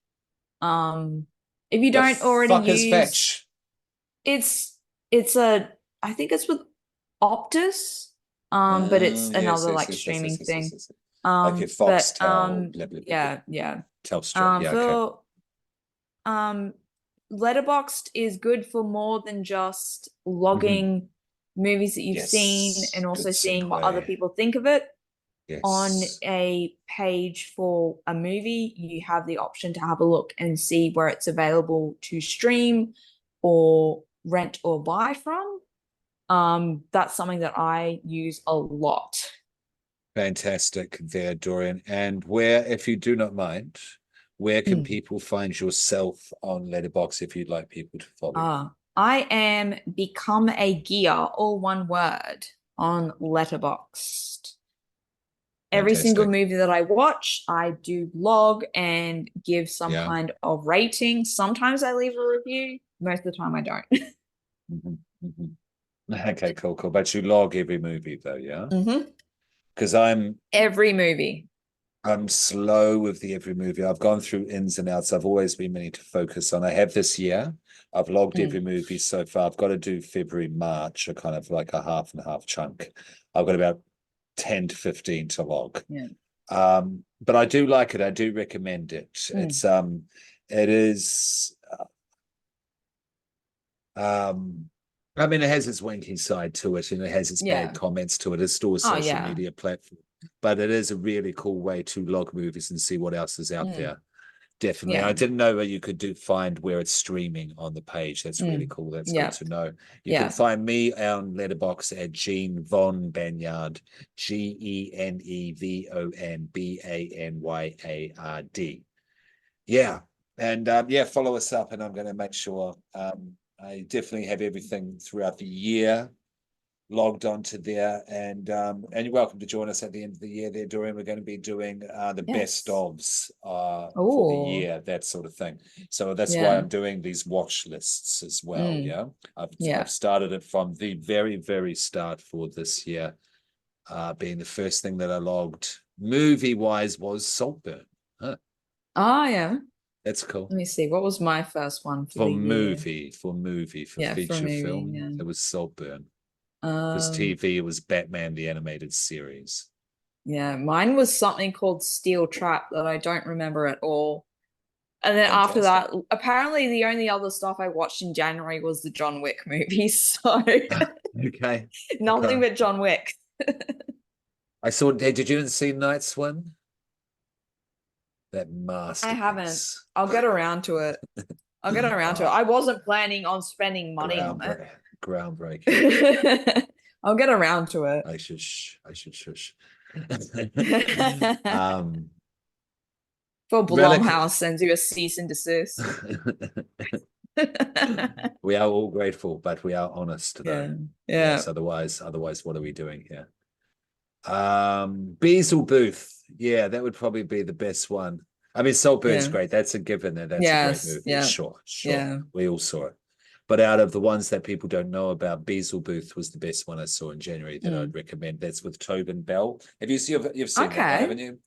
If you don't already use Fetch, I think it's with Optus, but it's another streaming thing. Like your Foxtel, blah, blah, blah. Yeah. Telstra, Letterboxd is good for more than just logging movies that you've seen and also seeing what other people think of it. On a page for a movie, you have the option to have a look and see where it's available to stream or rent or buy from. That's something that I use a lot. Fantastic there, Dorian. And where, if you do not mind, where can people find yourself on Letterboxd if you'd like people to follow you? I am Become a Gear, all one word, on Letterboxd. Every single Fantastic. movie that I watch, I do log and give some Yeah. kind of rating. Sometimes I leave a review. Most of the time I don't. Mhm, mhm. Okay, cool. But you log every movie though, yeah? Mm-hmm. Because I'm Every movie. slow with the every movie. I've gone through ins and outs. I've always been meaning to focus on. I have this year. I've logged every movie so far. I've got to do February, March, a kind of like a half and half chunk. I've got about 10 to 15 to log. Yeah. But I do like it. I do recommend it. It is I mean, it has its wanky side to it, and it has its bad comments to it. It's still a social media platform, but it is a really cool way to log movies and see what else is out there. Definitely. I didn't know where you could find where it's streaming on the page. That's really cool. That's good to know. You can find me on Letterboxd at Gene Von Banyard, GENEVON BANYARD. Yeah. And follow us up, and I'm going to make sure I definitely have everything throughout the year logged onto there, and you're welcome to join us at the end of the year there, Dorian. We're going to be doing the best ofs for the year, that sort of thing. So that's why I'm doing these watch lists as well. I've started it from the very, very start for this year, being the first thing that I logged movie wise was Saltburn. That's cool. Let me see. What was my first one for movie, for feature film? Yeah. It was Saltburn. Because TV, it was Batman the Animated Series. Yeah, mine was something called Steel Trap that I don't remember at all. And then after that, apparently the only other stuff I watched in January was the John Wick movies. So okay. Nothing but John Wick. I saw, did you see Night Swim? That masterpiece. I haven't. I'll get around to it. I wasn't planning on spending money on it. Groundbreaking. I'll get around to it. I should shush. For Blumhouse sends you a cease and desist. We are all grateful, but we are honest though. Yeah. Yes, otherwise, what are we doing here? Beazle Booth. Yeah, that would probably be the best one. I mean, Saltburn's great. That's a given there. That's a great movie. Yeah. Sure. Yeah. We all saw it. But out of the ones that people don't know about, Beazle Booth was the best one I saw in January that I'd recommend. That's with Tobin Bell. Have you seen that, haven't you?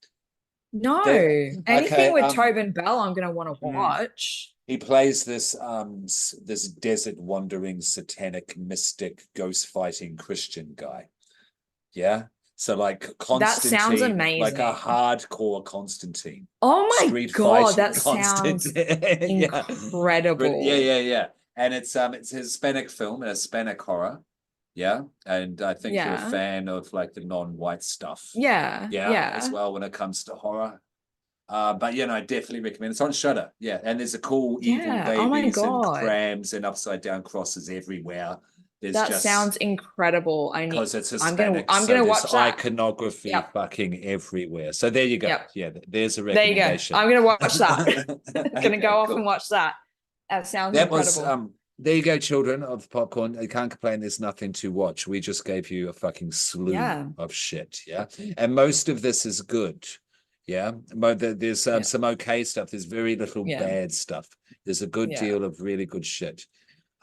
No. Anything with Tobin Bell, I'm going to want to watch. He plays this this desert wandering satanic mystic ghost fighting Christian guy. Yeah. So like Constantine, that sounds amazing. Like a hardcore Constantine. Oh my God, that sounds incredible. Yeah. And it's a Hispanic film, a Hispanic horror. Yeah. And I think you're a fan of like the non-white stuff. Yeah. As well when it comes to horror. But I definitely recommend it. It's on Shudder. Yeah. And there's a cool evil babies and crams and upside down crosses everywhere. That sounds incredible. Because it's Hispanic. I'm gonna watch that. Iconography fucking everywhere. So there you go. Yeah, there's a recommendation. There you go. I'm gonna watch that. Gonna go off and watch that. That sounds incredible. There you go, children of popcorn. You can't complain. There's nothing to watch. We just gave you a fucking slew of shit. Yeah, and most of this is good. Yeah, there's some okay stuff. There's very little bad stuff. There's a good deal of really good shit.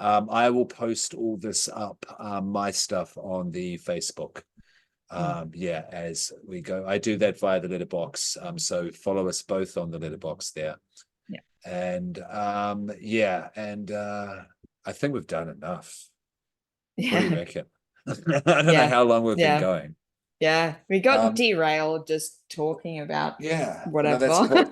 I will post all this up, my stuff on the Facebook. As we go. I do that via the Letterboxd. So follow us both on the Letterboxd there. Yeah. And I think we've done enough. What do you reckon? I don't know how long we've been going. Yeah, we got derailed just talking about whatever. No, that's cool.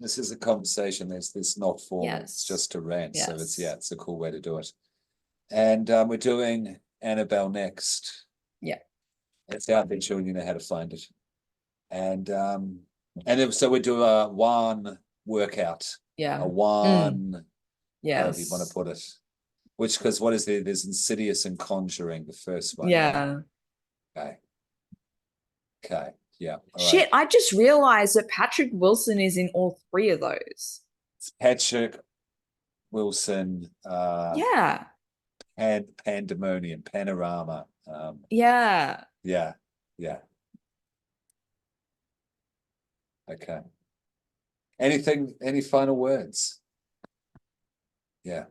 This is a conversation. There's not formal. It's just a rant. So it's a cool way to do it. And we're doing Annabelle next. Yeah. It's out there, children. You know how to find it. And so we do a one workout. Yeah. A one. However you want to put it. because what is there? There's Insidious and Conjuring, the first one. Yeah. Okay. Okay. Yeah. All Shit, right. I just realized that Patrick Wilson is in all three of those. It's Patrick Wilson, Yeah. Pandemonium, Panorama. Yeah. Yeah. Yeah. Okay. Any final words? Yeah.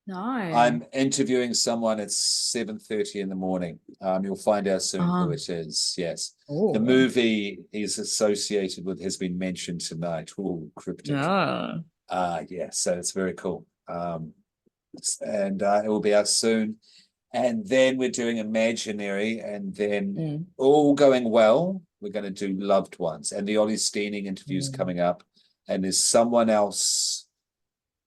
No. I'm interviewing someone at 7:30 in the morning. You'll find out soon who it is. Yes. The Oh. movie he's associated with has been mentioned tonight. Oh, cryptic. Yeah. Yeah, so it's very cool. And it will be out soon. And then we're doing Imaginary, and then all going well, we're going to do Loved Ones. And the Ollie Steening interview's coming up. And there's someone else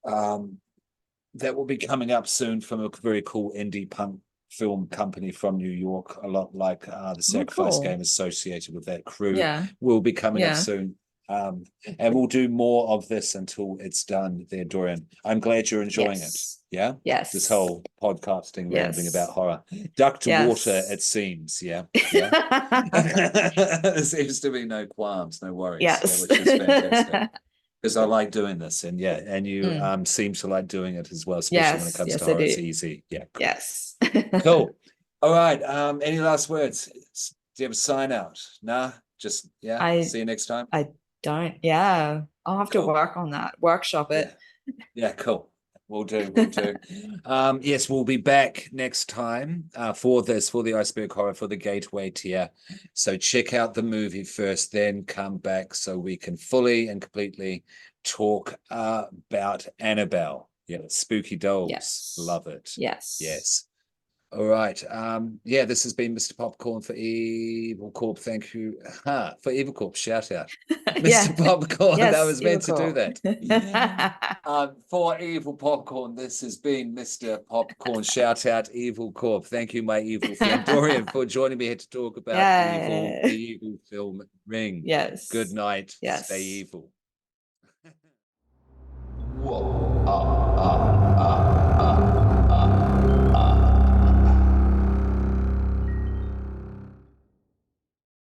that will be coming up soon from a very cool indie punk film company from New York, a lot like the Sacrifice cool. Game associated with that crew. Yeah. Will be coming up Yeah. soon. And we'll do more of this until it's done there, Dorian. I'm glad you're enjoying it. Yeah? Yes. This whole podcasting rambling Yes. about horror. Duck to Yes. water, it seems. Yeah. Yeah. There seems to be no qualms, no worries. Yes. Yeah, which is fantastic. Because I like doing this, and yeah, and you seem to like doing it as well, especially when it comes to horror. It's easy. Yeah. Cool. Yes. Cool. All right. Any last words? Do you have a sign out? Nah. Just see you next time. I don't. Yeah. I'll have to work on that. Workshop it. Yeah, cool. We'll do. Yes, we'll be back next time for the Iceberg Horror, for the Gateway tier. So check out the movie first, then come back so we can fully and completely talk about Annabelle. Yeah, spooky dolls. Yes. Love it. Yes. All right. Yeah, this has been Mr. Popcorn for Evil Corp. Thank you. For Evil Corp. Shout out. Mr. Popcorn. Yes, I was meant to do Corp. that. For Evil Popcorn, this has been Mr. Popcorn. Shout out Evil Corp. Thank you, my evil friend Dorian, for joining me here to talk about the evil film Ring. Yes. Good night. Yes. Stay evil. Whoa.